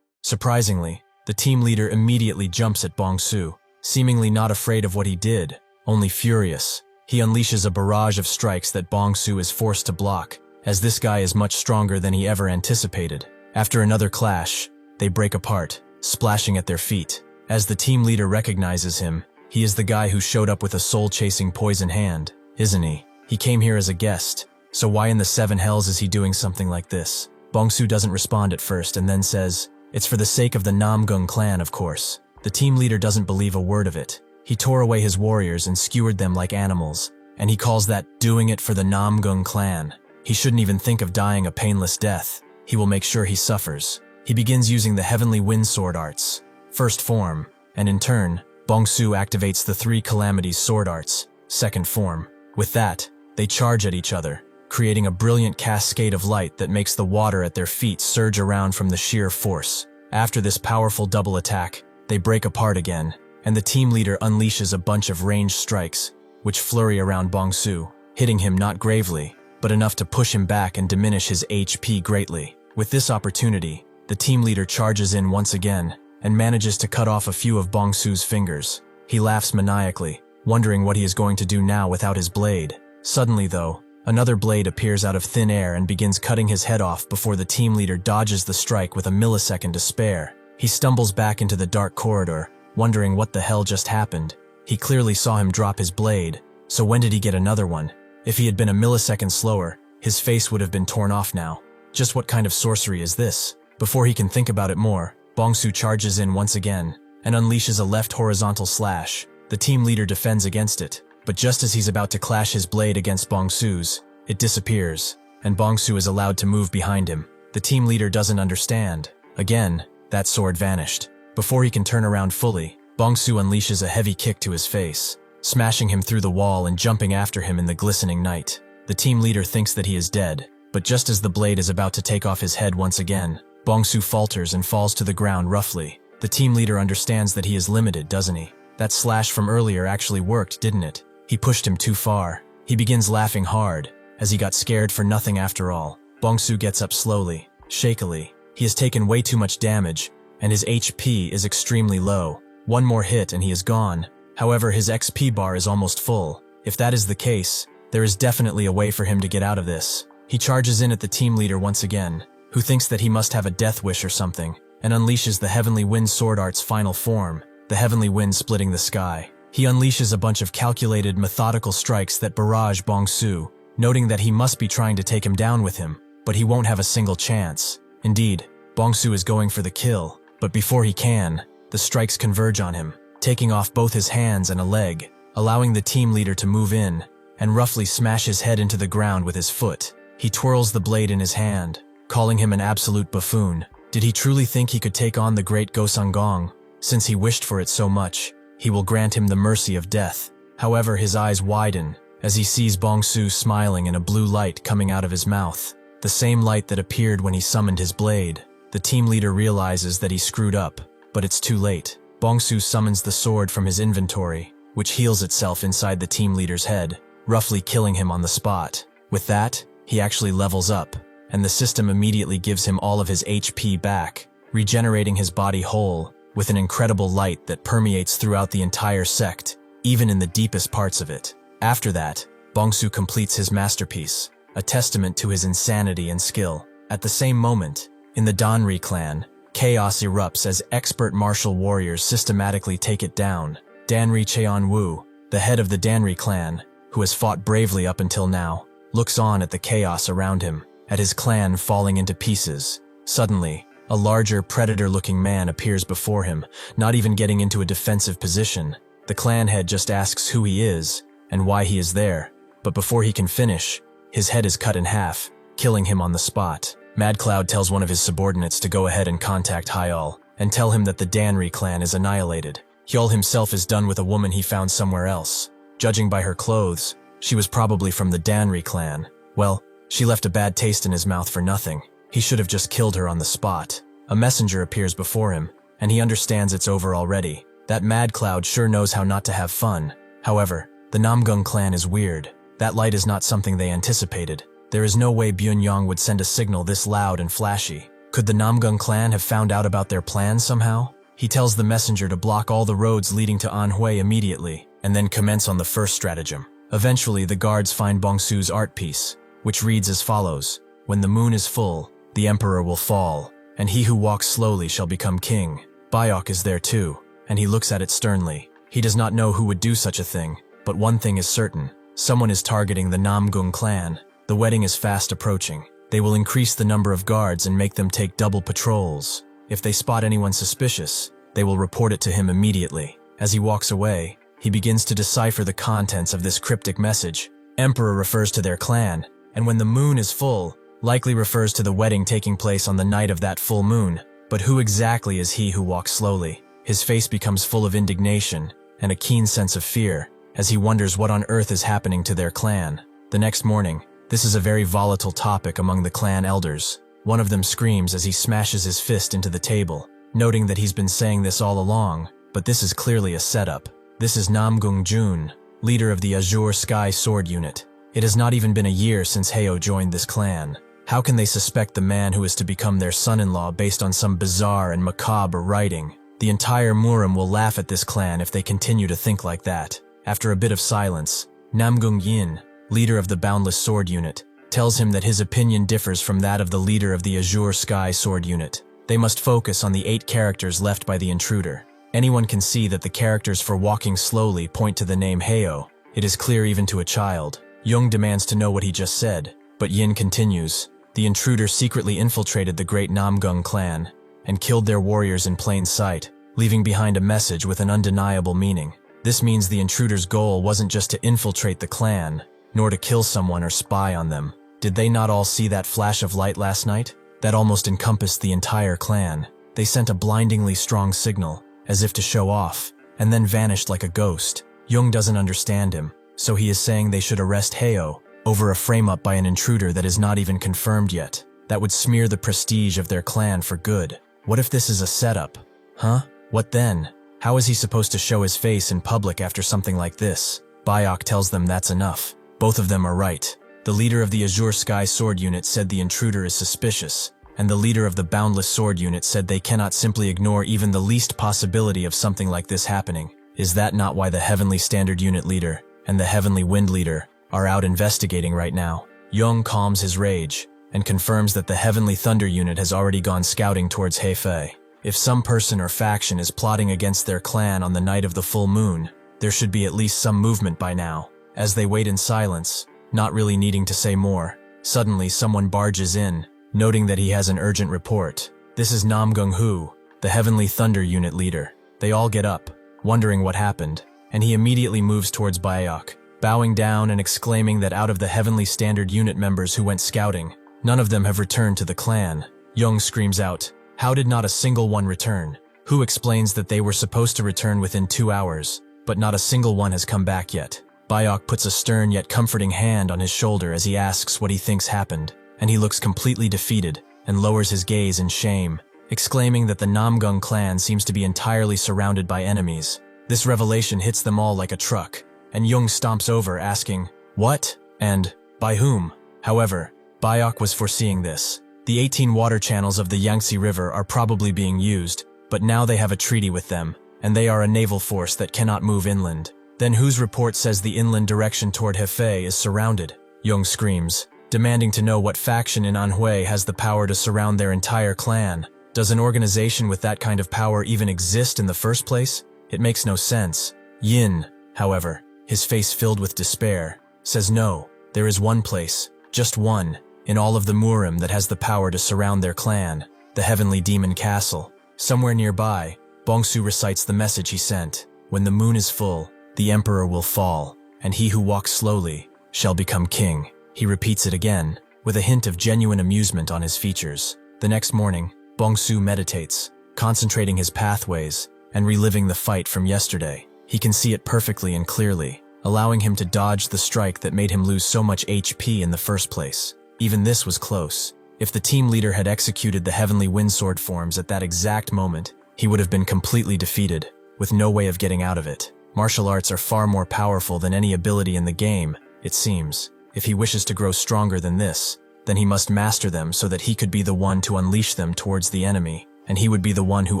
Surprisingly, the team leader immediately jumps at Bong-su, seemingly not afraid of what he did, only furious. He unleashes a barrage of strikes that Bong-su is forced to block, as this guy is much stronger than he ever anticipated. After another clash, they break apart, splashing at their feet. As the team leader recognizes him, he is the guy who showed up with a soul-chasing poison hand, isn't he? He came here as a guest, so why in the 7 hells is he doing something like this? Bong-su doesn't respond at first and then says, "It's for the sake of the Namgung clan, of course." The team leader doesn't believe a word of it. He tore away his warriors and skewered them like animals, and he calls that doing it for the Namgung clan. He shouldn't even think of dying a painless death. He will make sure he suffers. He begins using the Heavenly Wind Sword Arts, first form, and in turn, Bong-su activates the 3 Calamities Sword Arts, second form. With that, they charge at each other, creating a brilliant cascade of light that makes the water at their feet surge around from the sheer force. After this powerful double attack, they break apart again, and the team leader unleashes a bunch of ranged strikes, which flurry around Bong-su, hitting him not gravely, but enough to push him back and diminish his HP greatly. With this opportunity, the team leader charges in once again, and manages to cut off a few of Bong-su's fingers. He laughs maniacally, wondering what he is going to do now without his blade. Suddenly though, another blade appears out of thin air and begins cutting his head off before the team leader dodges the strike with a millisecond to spare. He stumbles back into the dark corridor, wondering what the hell just happened. He clearly saw him drop his blade, so when did he get another one? If he had been a millisecond slower, his face would have been torn off now. Just what kind of sorcery is this? Before he can think about it more, Bong-su charges in once again, and unleashes a left horizontal slash. The team leader defends against it, but just as he's about to clash his blade against Bong-su's, it disappears, and Bong-su is allowed to move behind him. The team leader doesn't understand. Again, that sword vanished. Before he can turn around fully, Bong-su unleashes a heavy kick to his face, smashing him through the wall and jumping after him in the glistening night. The team leader thinks that he is dead, but just as the blade is about to take off his head once again, Bong-su falters and falls to the ground roughly. The team leader understands that he is limited, doesn't he? That slash from earlier actually worked, didn't it? He pushed him too far. He begins laughing hard, as he got scared for nothing after all. Bong-su gets up slowly, shakily. He has taken way too much damage, and his HP is extremely low. One more hit and he is gone. However, his XP bar is almost full. If that is the case, there is definitely a way for him to get out of this. He charges in at the team leader once again, who thinks that he must have a death wish or something, and unleashes the Heavenly Wind Sword Art's final form, the Heavenly Wind splitting the sky. He unleashes a bunch of calculated, methodical strikes that barrage Bong-su, noting that he must be trying to take him down with him, but he won't have a single chance. Indeed, Bong-su is going for the kill, but before he can, the strikes converge on him, taking off both his hands and a leg, allowing the team leader to move in, and roughly smash his head into the ground with his foot. He twirls the blade in his hand, calling him an absolute buffoon. Did he truly think he could take on the great Gosangong? Since he wished for it so much, he will grant him the mercy of death. However, his eyes widen as he sees Bong-su smiling and a blue light coming out of his mouth, the same light that appeared when he summoned his blade. The team leader realizes that he screwed up, but it's too late. Bong-su summons the sword from his inventory, which heals itself inside the team leader's head, roughly killing him on the spot. With that, he actually levels up, and the system immediately gives him all of his HP back, regenerating his body whole, with an incredible light that permeates throughout the entire sect, even in the deepest parts of it. After that, Bong-su completes his masterpiece, a testament to his insanity and skill. At the same moment, in the Danri clan, chaos erupts as expert martial warriors systematically take it down. Danri Cheon-woo, the head of the Danri clan, who has fought bravely up until now, looks on at the chaos around him, at his clan falling into pieces. Suddenly, a larger, predator-looking man appears before him, not even getting into a defensive position. The clan head just asks who he is and why he is there, but before he can finish, his head is cut in half, killing him on the spot. Mad Cloud tells one of his subordinates to go ahead and contact Hyol and tell him that the Danri clan is annihilated. Hyol himself is done with a woman he found somewhere else. Judging by her clothes, she was probably from the Danri clan. Well, she left a bad taste in his mouth for nothing. He should have just killed her on the spot. A messenger appears before him, and he understands it's over already. That Mad Cloud sure knows how not to have fun. However, the Namgung clan is weird. That light is not something they anticipated. There is no way Byun-yong would send a signal this loud and flashy. Could the Namgung clan have found out about their plan somehow? He tells the messenger to block all the roads leading to Anhui immediately, and then commence on the first stratagem. Eventually, the guards find Bong-su's art piece, which reads as follows: "When the moon is full, the emperor will fall, and he who walks slowly shall become king." Bayok is there too, and he looks at it sternly. He does not know who would do such a thing, but one thing is certain: someone is targeting the Namgung clan. The wedding is fast approaching. They will increase the number of guards and make them take double patrols. If they spot anyone suspicious, they will report it to him immediately. As he walks away, he begins to decipher the contents of this cryptic message. Emperor refers to their clan, and when the moon is full, likely refers to the wedding taking place on the night of that full moon. But who exactly is he who walks slowly? His face becomes full of indignation and a keen sense of fear as he wonders what on earth is happening to their clan. The next morning, This is a very volatile topic among the clan elders. One of them screams as he smashes his fist into the table, noting that he's been saying this all along, but this is clearly a setup. This is Nam Gung Jun, leader of the Azure Sky Sword Unit. It has not even been a year since Heo joined this clan. How can they suspect the man who is to become their son-in-law based on some bizarre and macabre writing? The entire Murim will laugh at this clan if they continue to think like that. After a bit of silence, Namgung Yin, leader of the Boundless Sword Unit, tells him that his opinion differs from that of the leader of the Azure Sky Sword Unit. They must focus on the 8 characters left by the intruder. Anyone can see that the characters for walking slowly point to the name Heo. It is clear even to a child. Jung demands to know what he just said, but Yin continues. The intruder secretly infiltrated the great Namgung clan and killed their warriors in plain sight, leaving behind a message with an undeniable meaning. This means the intruder's goal wasn't just to infiltrate the clan, nor to kill someone or spy on them. Did they not all see that flash of light last night? That almost encompassed the entire clan. They sent a blindingly strong signal, as if to show off, and then vanished like a ghost. Jung doesn't understand him, so he is saying they should arrest Heo over a frame-up by an intruder that is not even confirmed yet. That would smear the prestige of their clan for good. What if this is a setup? Huh? What then? How is he supposed to show his face in public after something like this? Bayok tells them that's enough. Both of them are right. The leader of the Azure Sky Sword Unit said the intruder is suspicious, and the leader of the Boundless Sword Unit said they cannot simply ignore even the least possibility of something like this happening. Is that not why the Heavenly Standard Unit leader and the Heavenly Wind leader are out investigating right now? Jung calms his rage and confirms that the Heavenly Thunder Unit has already gone scouting towards Hefei. If some person or faction is plotting against their clan on the night of the full moon, there should be at least some movement by now. As they wait in silence, not really needing to say more, suddenly someone barges in, noting that he has an urgent report. This is Nam Gung Hu, the Heavenly Thunder Unit leader. They all get up, wondering what happened, and he immediately moves towards Bayok, bowing down and exclaiming that out of the Heavenly Standard Unit members who went scouting, none of them have returned to the clan. Jung screams out, "How did not a single one return?" Hu explains that they were supposed to return within 2 hours, but not a single one has come back yet. Bayok puts a stern yet comforting hand on his shoulder as he asks what he thinks happened, and he looks completely defeated and lowers his gaze in shame, exclaiming that the Namgung clan seems to be entirely surrounded by enemies. This revelation hits them all like a truck, and Jung stomps over asking, "What? And by whom?" However, Bayok was foreseeing this. The 18 water channels of the Yangtze River are probably being used, but now they have a treaty with them, and they are a naval force that cannot move inland. Then Hu's report says the inland direction toward Hefei is surrounded. Jung screams, demanding to know what faction in Anhui has the power to surround their entire clan. Does an organization with that kind of power even exist in the first place? It makes no sense. Yin, however, his face filled with despair, says no, there is one place, just one, in all of the Murim that has the power to surround their clan, the Heavenly Demon Castle. Somewhere nearby, Bongsu recites the message he sent. When the moon is full, the emperor will fall, and he who walks slowly shall become king. He repeats it again, with a hint of genuine amusement on his features. The next morning, Bongsu meditates, concentrating his pathways and reliving the fight from yesterday. He can see it perfectly and clearly, allowing him to dodge the strike that made him lose so much HP in the first place. Even this was close. If the team leader had executed the Heavenly Windsword forms at that exact moment, he would have been completely defeated, with no way of getting out of it. Martial arts are far more powerful than any ability in the game, it seems. If he wishes to grow stronger than this, then he must master them so that he could be the one to unleash them towards the enemy, and he would be the one who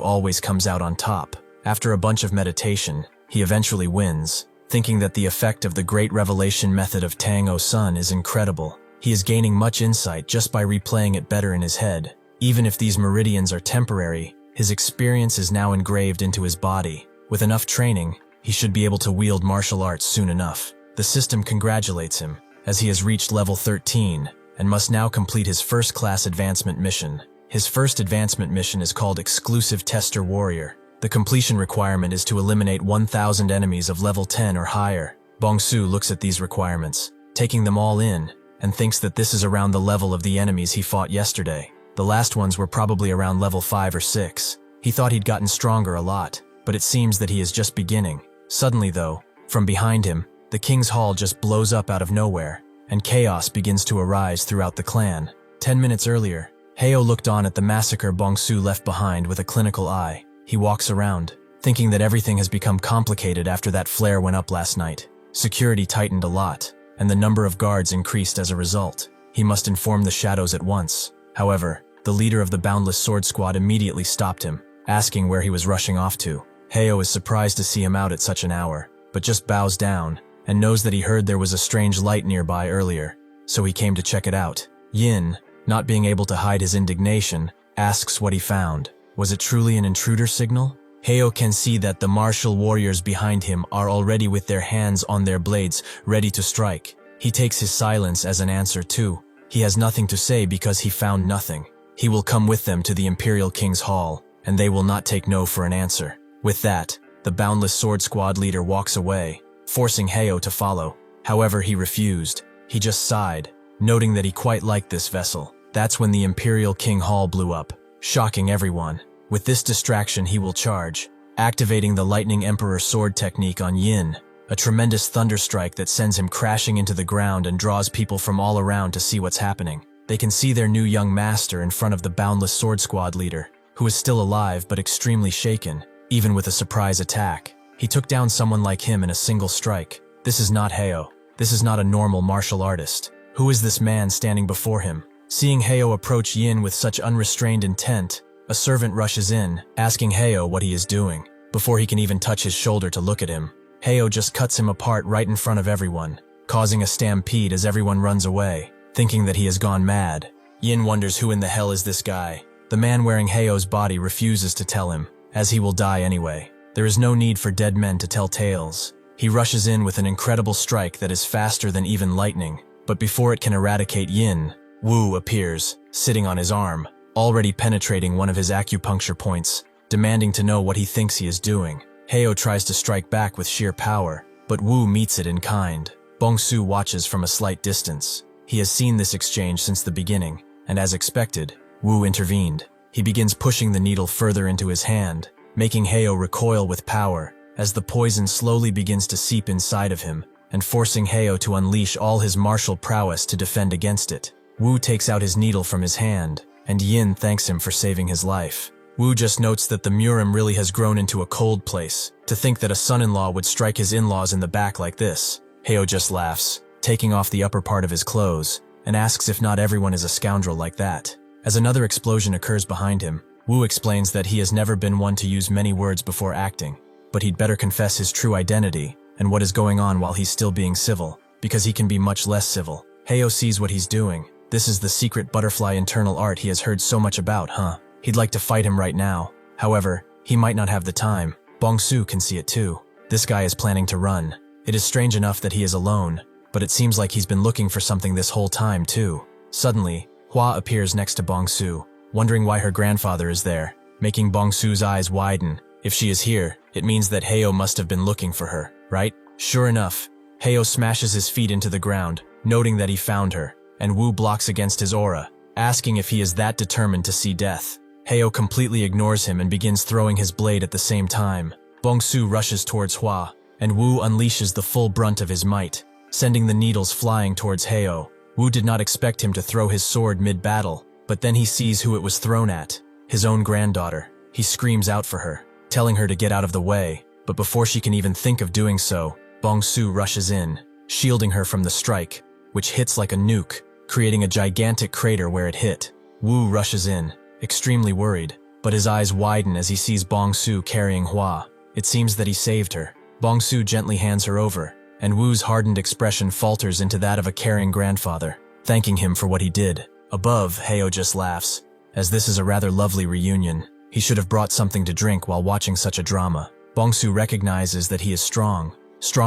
always comes out on top. After a bunch of meditation, he eventually wins, thinking that the effect of the great revelation method of Tang O Sun is incredible. He is gaining much insight just by replaying it better in his head. Even if these meridians are temporary, his experience is now engraved into his body. With enough training, he should be able to wield martial arts soon enough. The system congratulates him, as he has reached level 13, and must now complete his first-class advancement mission. His first advancement mission is called Exclusive Tester Warrior. The completion requirement is to eliminate 1,000 enemies of level 10 or higher. Bongsu looks at these requirements, taking them all in, and thinks that this is around the level of the enemies he fought yesterday. The last ones were probably around level 5 or 6. He thought he'd gotten stronger a lot, but it seems that he is just beginning. Suddenly though, from behind him, the king's hall just blows up out of nowhere, and chaos begins to arise throughout the clan. 10 minutes earlier, Heo looked on at the massacre Bongsu left behind with a clinical eye. He walks around, thinking that everything has become complicated after that flare went up last night. Security tightened a lot, and the number of guards increased as a result. He must inform the shadows at once. However, the leader of the Boundless Sword Squad immediately stopped him, asking where he was rushing off to. Heo is surprised to see him out at such an hour, but just bows down, and knows that he heard there was a strange light nearby earlier, so he came to check it out. Yin, not being able to hide his indignation, asks what he found. Was it truly an intruder signal? Heo can see that the martial warriors behind him are already with their hands on their blades, ready to strike. He takes his silence as an answer too. He has nothing to say because he found nothing. He will come with them to the Imperial King's Hall, and they will not take no for an answer. With that, the Boundless Sword Squad leader walks away, forcing Heo to follow. However, he refused. He just sighed, noting that he quite liked this vessel. That's when the Imperial King Hall blew up, shocking everyone. With this distraction, he will charge, activating the Lightning Emperor sword technique on Yin, a tremendous thunderstrike that sends him crashing into the ground and draws people from all around to see what's happening. They can see their new young master in front of the Boundless Sword Squad leader, who is still alive but extremely shaken, even with a surprise attack. He took down someone like him in a single strike. This is not Heo. This is not a normal martial artist. Who is this man standing before him? Seeing Heo approach Yin with such unrestrained intent, a servant rushes in, asking Heo what he is doing. Before he can even touch his shoulder to look at him, Heo just cuts him apart right in front of everyone, causing a stampede as everyone runs away, thinking that he has gone mad. Yin wonders who in the hell is this guy. The man wearing Heo's body refuses to tell him, as he will die anyway. There is no need for dead men to tell tales. He rushes in with an incredible strike that is faster than even lightning, but before it can eradicate Yin, Wu appears, sitting on his arm, already penetrating one of his acupuncture points, demanding to know what he thinks he is doing. Heo tries to strike back with sheer power, but Wu meets it in kind. Bongsu watches from a slight distance. He has seen this exchange since the beginning, and as expected, Wu intervened. He begins pushing the needle further into his hand, making Heo recoil with power, as the poison slowly begins to seep inside of him, and forcing Heo to unleash all his martial prowess to defend against it. Wu takes out his needle from his hand, and Yin thanks him for saving his life. Wu just notes that the Murim really has grown into a cold place. To think that a son-in-law would strike his in-laws in the back like this. Heo just laughs, taking off the upper part of his clothes, and asks if not everyone is a scoundrel like that. As another explosion occurs behind him, Wu explains that he has never been one to use many words before acting, but he'd better confess his true identity and what is going on while he's still being civil, because he can be much less civil. Heo sees what he's doing. This is the secret butterfly internal art he has heard so much about, huh? He'd like to fight him right now. However, he might not have the time. Bongsu can see it too. This guy is planning to run. It is strange enough that he is alone, but it seems like he's been looking for something this whole time too. Suddenly, Hua appears next to Bongsu, wondering why her grandfather is there, making Bongsu's eyes widen. If she is here, it means that Heo must have been looking for her, right? Sure enough, Heo smashes his feet into the ground, noting that he found her, and Wu blocks against his aura, asking if he is that determined to see death. Heo completely ignores him and begins throwing his blade at the same time. Bongsu rushes towards Hua, and Wu unleashes the full brunt of his might, sending the needles flying towards Heo. Wu did not expect him to throw his sword mid-battle, but then he sees who it was thrown at, his own granddaughter. He screams out for her, telling her to get out of the way, but before she can even think of doing so, Bongsu rushes in, shielding her from the strike, which hits like a nuke, creating a gigantic crater where it hit. Wu rushes in, extremely worried, but his eyes widen as he sees Bongsu carrying Hua. It seems that he saved her. Bongsu gently hands her over, and Wu's hardened expression falters into that of a caring grandfather, thanking him for what he did. Above, Heo just laughs, as this is a rather lovely reunion. He should have brought something to drink while watching such a drama. Bongsu recognizes that he is strong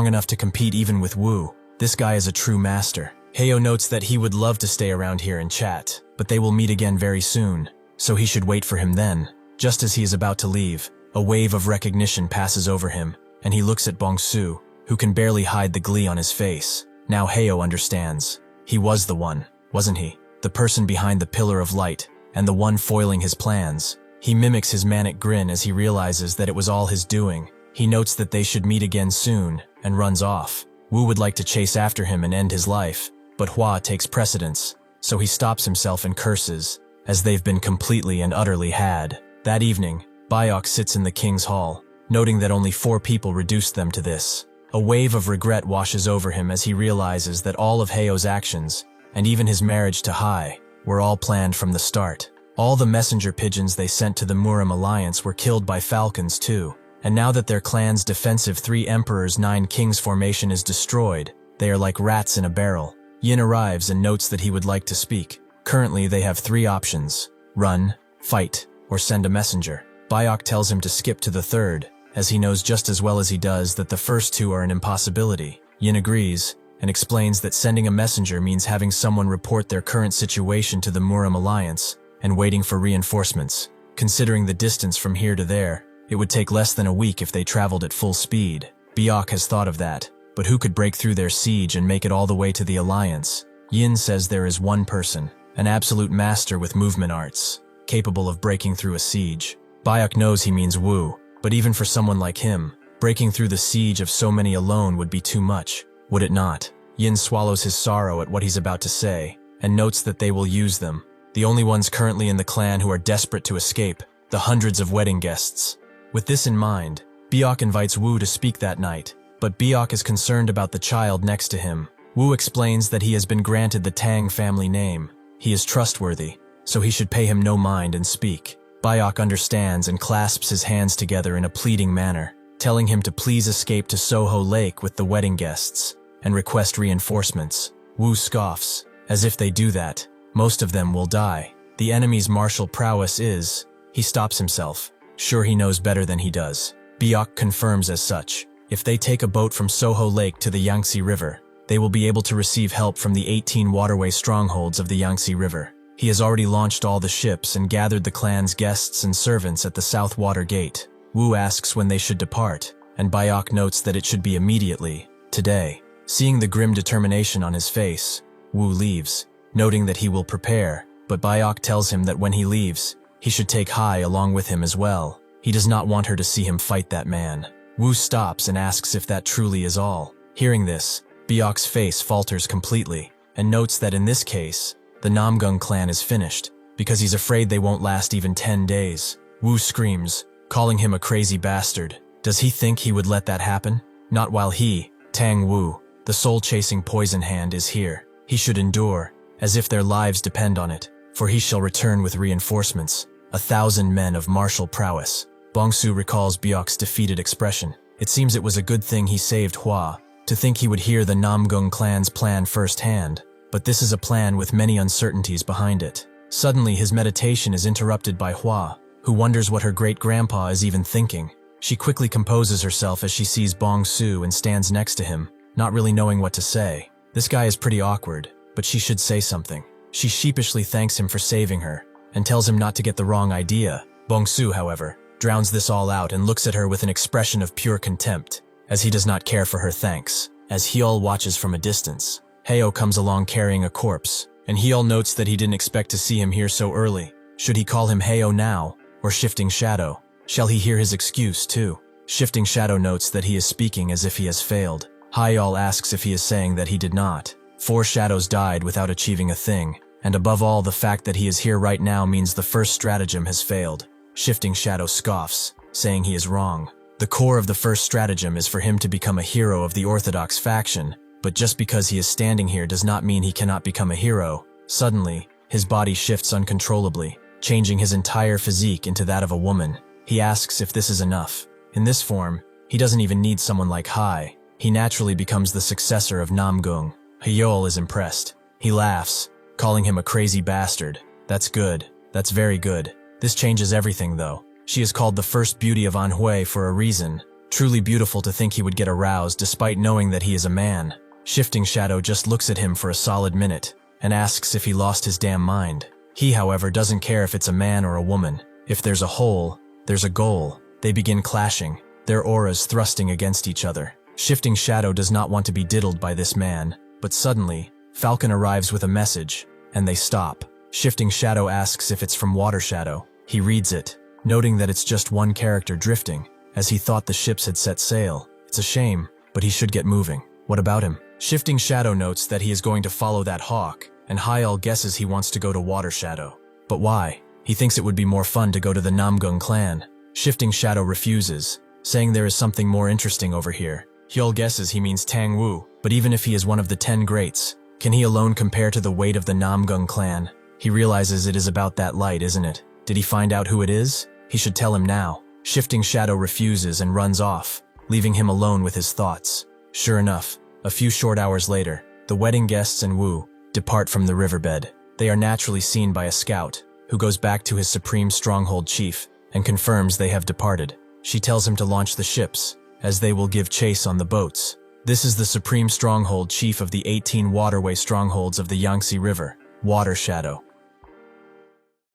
enough to compete even with Wu. This guy is a true master. Heo notes that he would love to stay around here and chat, but they will meet again very soon, so he should wait for him then. Just as he is about to leave, a wave of recognition passes over him, and he looks at Bongsu, who can barely hide the glee on his face. Now Heo understands. He was the one, wasn't he? The person behind the pillar of light, and the one foiling his plans. He mimics his manic grin as he realizes that it was all his doing. He notes that they should meet again soon, and runs off. Wu would like to chase after him and end his life, but Hua takes precedence, so he stops himself and curses, as they've been completely and utterly had. That evening, Biok sits in the king's hall, noting that only 4 people reduced them to this. A wave of regret washes over him as he realizes that all of Heo's actions, and even his marriage to Hai, were all planned from the start. All the messenger pigeons they sent to the Murim alliance were killed by falcons too, and now that their clan's defensive 3 emperors 9 kings formation is destroyed, they are like rats in a barrel. Yin arrives and notes that he would like to speak. Currently they have 3 options: run, fight, or send a messenger. Biok tells him to skip to the third, as he knows just as well as he does that the first 2 are an impossibility. Yin agrees, and explains that sending a messenger means having someone report their current situation to the Murim alliance, and waiting for reinforcements. Considering the distance from here to there, it would take less than a week if they traveled at full speed. Biok has thought of that, but who could break through their siege and make it all the way to the alliance? Yin says there is one person, an absolute master with movement arts, capable of breaking through a siege. Biok knows he means Wu, but even for someone like him, breaking through the siege of so many alone would be too much, would it not? Yin swallows his sorrow at what he's about to say, and notes that they will use them, the only ones currently in the clan who are desperate to escape, the hundreds of wedding guests. With this in mind, Biok invites Wu to speak that night, but Biok is concerned about the child next to him. Wu explains that he has been granted the Tang family name. He is trustworthy, so he should pay him no mind and speak. Biok understands and clasps his hands together in a pleading manner, telling him to please escape to Soho Lake with the wedding guests, and request reinforcements. Wu scoffs. As if they do that, most of them will die. The enemy's martial prowess is... He stops himself. Sure, he knows better than he does. Biok confirms as such. If they take a boat from Soho Lake to the Yangtze River, they will be able to receive help from the 18 waterway strongholds of the Yangtze River. He has already launched all the ships and gathered the clan's guests and servants at the South Water Gate. Wu asks when they should depart, and Biok notes that it should be immediately, today. Seeing the grim determination on his face, Wu leaves, noting that he will prepare, but Biok tells him that when he leaves, he should take Hai along with him as well. He does not want her to see him fight that man. Wu stops and asks if that truly is all. Hearing this, Biok's face falters completely, and notes that in this case, the Namgung clan is finished, because he's afraid they won't last even 10 days. Wu screams, calling him a crazy bastard. Does he think he would let that happen? Not while he, Tang Wu, the soul-chasing poison hand, is here. He should endure, as if their lives depend on it, for he shall return with reinforcements, 1,000 men of martial prowess. Bongsu recalls Biok's defeated expression. It seems it was a good thing he saved Hua, to think he would hear the Namgung clan's plan firsthand. But this is a plan with many uncertainties behind it. Suddenly his meditation is interrupted by Hua, who wonders what her great-grandpa is even thinking. She quickly composes herself as she sees Bongsu and stands next to him, not really knowing what to say. This guy is pretty awkward, but she should say something. She sheepishly thanks him for saving her, and tells him not to get the wrong idea. Bongsu, however, drowns this all out and looks at her with an expression of pure contempt, as he does not care for her thanks. As Heol watches from a distance, Heo comes along carrying a corpse, and Heol notes that he didn't expect to see him here so early. Should he call him Heo now, or Shifting Shadow? Shall he hear his excuse too? Shifting Shadow notes that he is speaking as if he has failed. Heol asks if he is saying that he did not. 4 shadows died without achieving a thing, and above all the fact that he is here right now means the first stratagem has failed. Shifting Shadow scoffs, saying he is wrong. The core of the first stratagem is for him to become a hero of the Orthodox faction, but just because he is standing here does not mean he cannot become a hero. Suddenly, his body shifts uncontrollably, changing his entire physique into that of a woman. He asks if this is enough. In this form, he doesn't even need someone like Hai. He naturally becomes the successor of Namgung. Heol is impressed. He laughs, calling him a crazy bastard. That's good. That's very good. This changes everything though. She is called the first beauty of Anhui for a reason. Truly beautiful to think he would get aroused despite knowing that he is a man. Shifting Shadow just looks at him for a solid minute, and asks if he lost his damn mind. He, however, doesn't care if it's a man or a woman. If there's a hole, there's a goal. They begin clashing, their auras thrusting against each other. Shifting Shadow does not want to be diddled by this man, but suddenly, Falcon arrives with a message, and they stop. Shifting Shadow asks if it's from Water Shadow. He reads it, noting that it's just one character drifting, as he thought the ships had set sail. It's a shame, but he should get moving. What about him? Shifting Shadow notes that he is going to follow that hawk, and Hyul guesses he wants to go to Water Shadow. But why? He thinks it would be more fun to go to the Namgung clan. Shifting Shadow refuses, saying there is something more interesting over here. Hyul guesses he means Tang Wu, but even if he is one of the 10 greats, can he alone compare to the weight of the Namgung clan? He realizes it is about that light, isn't it? Did he find out who it is? He should tell him now. Shifting Shadow refuses and runs off, leaving him alone with his thoughts. Sure enough, a few short hours later, the wedding guests and Wu depart from the riverbed. They are naturally seen by a scout, who goes back to his supreme stronghold chief and confirms they have departed. She tells him to launch the ships, as they will give chase on the boats. This is the supreme stronghold chief of the 18 waterway strongholds of the Yangtze River, Water Shadow.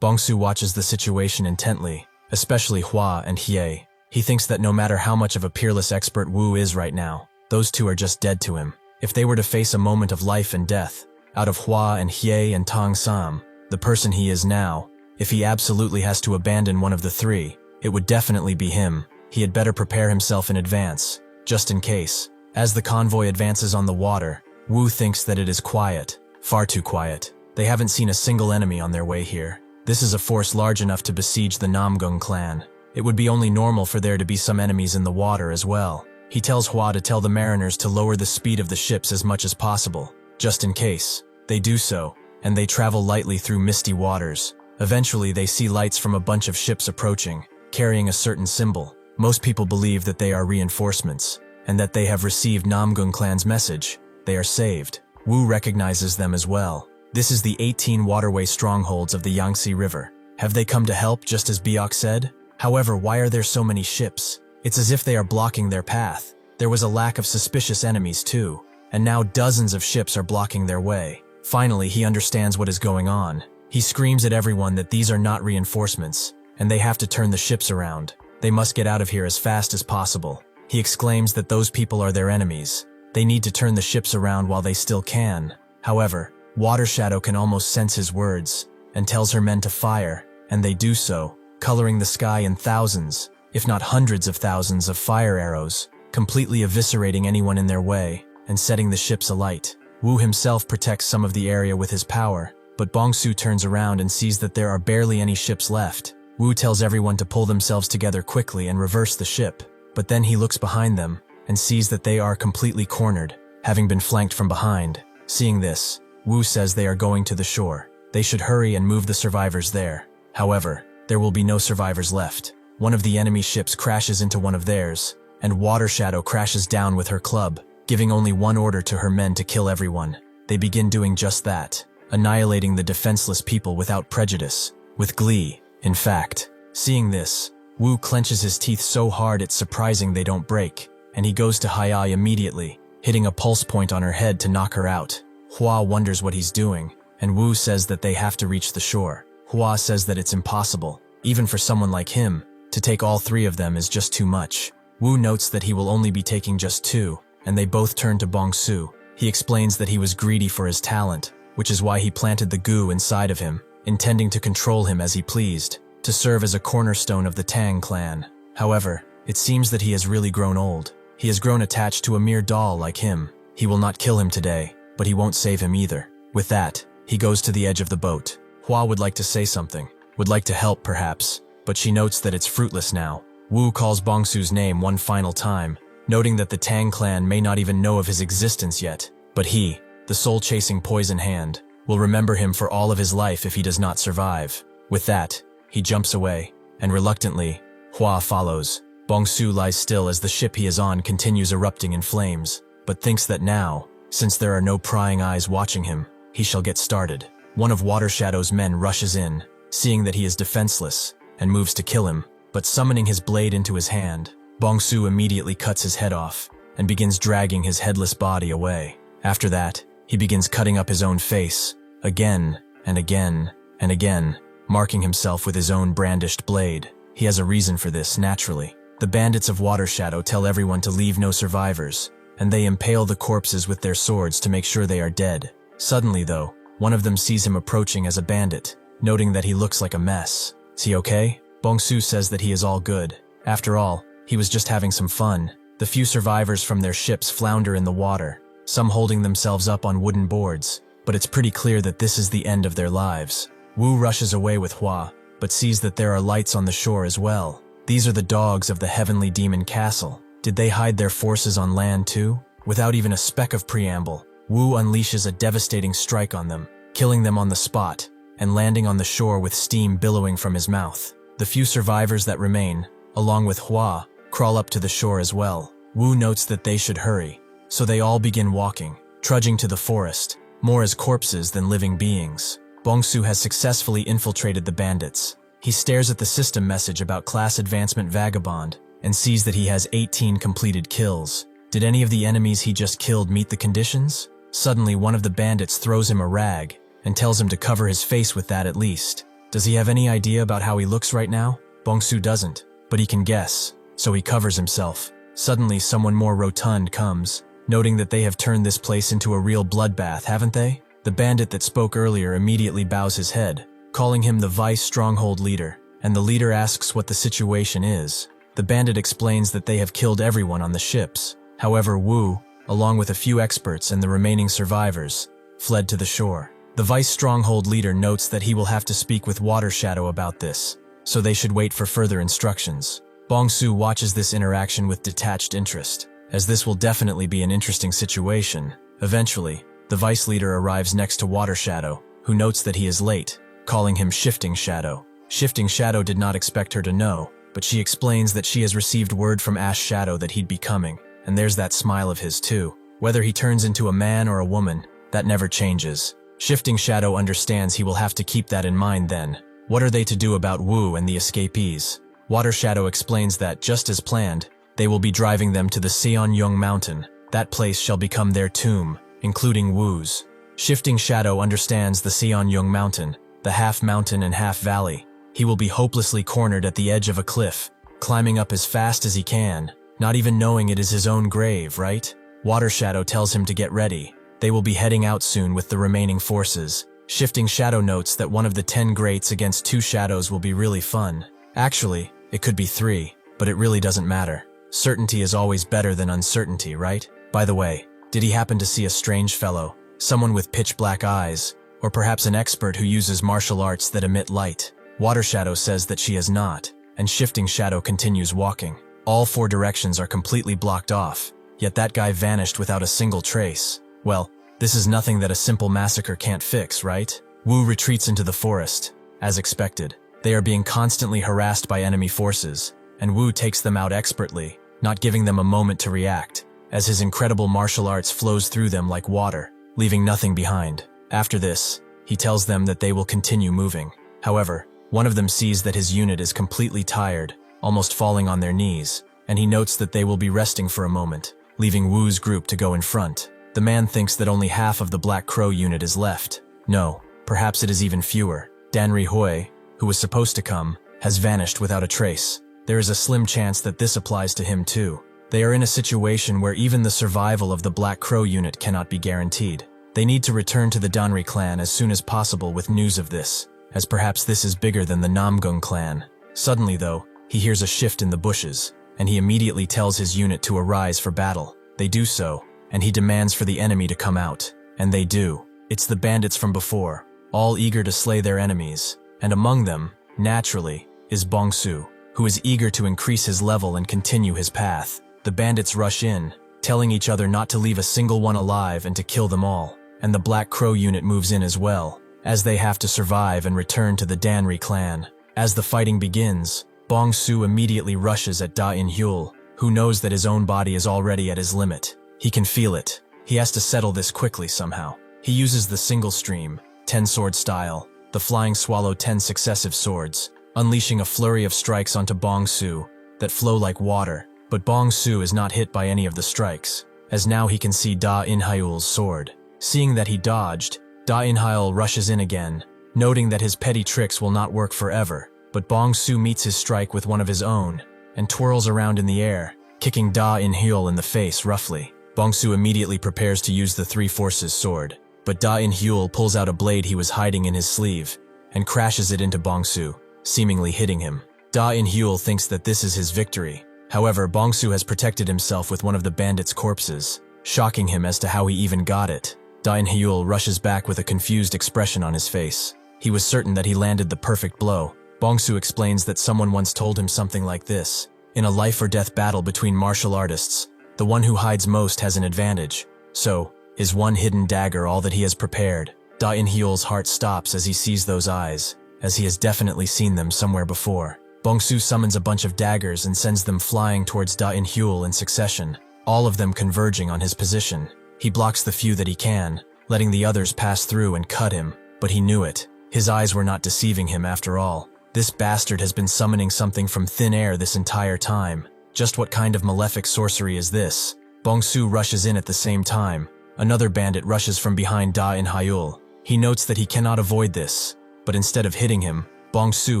Bongsu watches the situation intently, especially Hua and Hye. He thinks that no matter how much of a peerless expert Wu is right now, those two are just dead to him. If they were to face a moment of life and death, out of Hua and Hye and Tong Sam, the person he is now, if he absolutely has to abandon one of the three, it would definitely be him. He had better prepare himself in advance, just in case. As the convoy advances on the water, Wu thinks that it is quiet, far too quiet. They haven't seen a single enemy on their way here. This is a force large enough to besiege the Namgung clan. It would be only normal for there to be some enemies in the water as well. He tells Hua to tell the mariners to lower the speed of the ships as much as possible, just in case. They do so, and they travel lightly through misty waters. Eventually they see lights from a bunch of ships approaching, carrying a certain symbol. Most people believe that they are reinforcements, and that they have received Namgung clan's message. They are saved. Wu recognizes them as well. This is the 18 waterway strongholds of the Yangtze River. Have they come to help just as Biok said? However, why are there so many ships? It's as if they are blocking their path. There was a lack of suspicious enemies too, and now dozens of ships are blocking their way. Finally, he understands what is going on. He screams at everyone that these are not reinforcements, and they have to turn the ships around. They must get out of here as fast as possible. He exclaims that those people are their enemies. They need to turn the ships around while they still can. However, Water Shadow can almost sense his words, and tells her men to fire, and they do so, coloring the sky in thousands, if not hundreds of thousands of fire arrows, completely eviscerating anyone in their way, and setting the ships alight. Wu himself protects some of the area with his power, but Bongsu turns around and sees that there are barely any ships left. Wu tells everyone to pull themselves together quickly and reverse the ship, but then he looks behind them and sees that they are completely cornered, having been flanked from behind. Seeing this, Wu says they are going to the shore. They should hurry and move the survivors there. However, there will be no survivors left. One of the enemy ships crashes into one of theirs, and Water Shadow crashes down with her club, giving only one order to her men to kill everyone. They begin doing just that, annihilating the defenseless people without prejudice, with glee, in fact. Seeing this, Wu clenches his teeth so hard it's surprising they don't break, and he goes to Hai immediately, hitting a pulse point on her head to knock her out. Hua wonders what he's doing, and Wu says that they have to reach the shore. Hua says that it's impossible, even for someone like him, to take all three of them is just too much. Wu notes that he will only be taking just two, and they both turn to Bongsu. He explains that he was greedy for his talent, which is why he planted the goo inside of him, intending to control him as he pleased, to serve as a cornerstone of the Tang clan. However, it seems that he has really grown old. He has grown attached to a mere doll like him. He will not kill him today, but he won't save him either. With that, he goes to the edge of the boat. Hua would like to say something, would like to help perhaps, but she notes that it's fruitless now. Wu calls Bongsu's name one final time, noting that the Tang clan may not even know of his existence yet, but he, the soul-chasing poison hand, will remember him for all of his life if he does not survive. With that, he jumps away, and reluctantly, Hua follows. Bongsu lies still as the ship he is on continues erupting in flames, but thinks that now, since there are no prying eyes watching him, he shall get started. One of Water Shadow's men rushes in, seeing that he is defenseless, and moves to kill him, but summoning his blade into his hand, Bongsu immediately cuts his head off, and begins dragging his headless body away. After that, he begins cutting up his own face, again, and again, and again, marking himself with his own brandished blade. He has a reason for this, naturally. The bandits of Water Shadow tell everyone to leave no survivors, and they impale the corpses with their swords to make sure they are dead. Suddenly, though, one of them sees him approaching as a bandit, noting that he looks like a mess. Is he okay? Bongsu says that he is all good. After all, he was just having some fun. The few survivors from their ships flounder in the water, some holding themselves up on wooden boards, but it's pretty clear that this is the end of their lives. Wu rushes away with Hua, but sees that there are lights on the shore as well. These are the dogs of the Heavenly Demon Castle. Did they hide their forces on land too? Without even a speck of preamble, Wu unleashes a devastating strike on them, killing them on the spot, and landing on the shore with steam billowing from his mouth. The few survivors that remain, along with Hua, crawl up to the shore as well. Wu notes that they should hurry, so they all begin walking, trudging to the forest, more as corpses than living beings. Bongsu has successfully infiltrated the bandits. He stares at the system message about class advancement vagabond and sees that he has 18 completed kills. Did any of the enemies he just killed meet the conditions? Suddenly, one of the bandits throws him a rag and tells him to cover his face with that at least. Does he have any idea about how he looks right now? Bongsu doesn't, but he can guess, so he covers himself. Suddenly, someone more rotund comes, noting that they have turned this place into a real bloodbath, haven't they? The bandit that spoke earlier immediately bows his head, calling him the Vice Stronghold leader, and the leader asks what the situation is. The bandit explains that they have killed everyone on the ships. However, Wu, along with a few experts and the remaining survivors, fled to the shore. The Vice Stronghold leader notes that he will have to speak with Water Shadow about this, so they should wait for further instructions. Bongsu watches this interaction with detached interest, as this will definitely be an interesting situation. Eventually, the Vice leader arrives next to Water Shadow, who notes that he is late, calling him Shifting Shadow. Shifting Shadow did not expect her to know, but she explains that she has received word from Ash Shadow that he'd be coming, and there's that smile of his too. Whether he turns into a man or a woman, that never changes. Shifting Shadow understands he will have to keep that in mind then. What are they to do about Wu and the escapees? Water Shadow explains that, just as planned, they will be driving them to the Seonyong Mountain. That place shall become their tomb, including Wu's. Shifting Shadow understands the Seonyong Mountain, the half mountain and half valley. He will be hopelessly cornered at the edge of a cliff, climbing up as fast as he can, not even knowing it is his own grave, right? Water Shadow tells him to get ready. They will be heading out soon with the remaining forces. Shifting Shadow notes that one of the 10 greats against 2 shadows will be really fun. Actually, it could be 3, but it really doesn't matter. Certainty is always better than uncertainty, right? By the way, did he happen to see a strange fellow, someone with pitch black eyes, or perhaps an expert who uses martial arts that emit light? Water Shadow says that she has not, and Shifting Shadow continues walking. All 4 directions are completely blocked off, yet that guy vanished without a single trace. Well, this is nothing that a simple massacre can't fix, right? Wu retreats into the forest. As expected, they are being constantly harassed by enemy forces, and Wu takes them out expertly, not giving them a moment to react, as his incredible martial arts flows through them like water, leaving nothing behind. After this, he tells them that they will continue moving. However, one of them sees that his unit is completely tired, almost falling on their knees, and he notes that they will be resting for a moment, leaving Wu's group to go in front. The man thinks that only half of the Black Crow unit is left. No, perhaps it is even fewer. Danri Hui, who was supposed to come, has vanished without a trace. There is a slim chance that this applies to him too. They are in a situation where even the survival of the Black Crow unit cannot be guaranteed. They need to return to the Danri clan as soon as possible with news of this, as perhaps this is bigger than the Namgung clan. Suddenly though, he hears a shift in the bushes, and he immediately tells his unit to arise for battle. They do so, and he demands for the enemy to come out, and they do. It's the bandits from before, all eager to slay their enemies, and among them, naturally, is Bongsu, who is eager to increase his level and continue his path. The bandits rush in, telling each other not to leave a single one alive and to kill them all, and the Black Crow unit moves in as well, as they have to survive and return to the Danri clan. As the fighting begins, Bongsu immediately rushes at Da In Hyul, who knows that his own body is already at his limit. He can feel it. He has to settle this quickly somehow. He uses the single stream, 10-sword style, the flying swallow 10 successive swords, unleashing a flurry of strikes onto Bongsu that flow like water, but Bongsu is not hit by any of the strikes, as now he can see Da In Hyul's sword. Seeing that he dodged, Da In Hyul rushes in again, noting that his petty tricks will not work forever, but Bongsu meets his strike with one of his own, and twirls around in the air, kicking Da In Hyul in the face roughly. Bongsu immediately prepares to use the Three Forces sword, but Da In Hyul pulls out a blade he was hiding in his sleeve, and crashes it into Bongsu, seemingly hitting him. Da In Hyul thinks that this is his victory. However, Bongsu has protected himself with one of the bandits' corpses. shocking him as to how he even got it. Da In-hyul rushes back with a confused expression on his face. He was certain that he landed the perfect blow. Bong-soo explains that someone once told him something like this. In a life-or-death battle between martial artists, the one who hides most has an advantage. So, is one hidden dagger all that he has prepared? Da In-hyul's heart stops as he sees those eyes, as he has definitely seen them somewhere before. Bong-soo summons a bunch of daggers and sends them flying towards Da In-hyul in succession, all of them converging on his position. He blocks the few that he can, letting the others pass through and cut him, but he knew it. His eyes were not deceiving him after all. This bastard has been summoning something from thin air this entire time. Just what kind of malefic sorcery is this? Bong-soo rushes in at the same time. Another bandit rushes from behind Da In-hyul. He notes that he cannot avoid this, but instead of hitting him, Bong-soo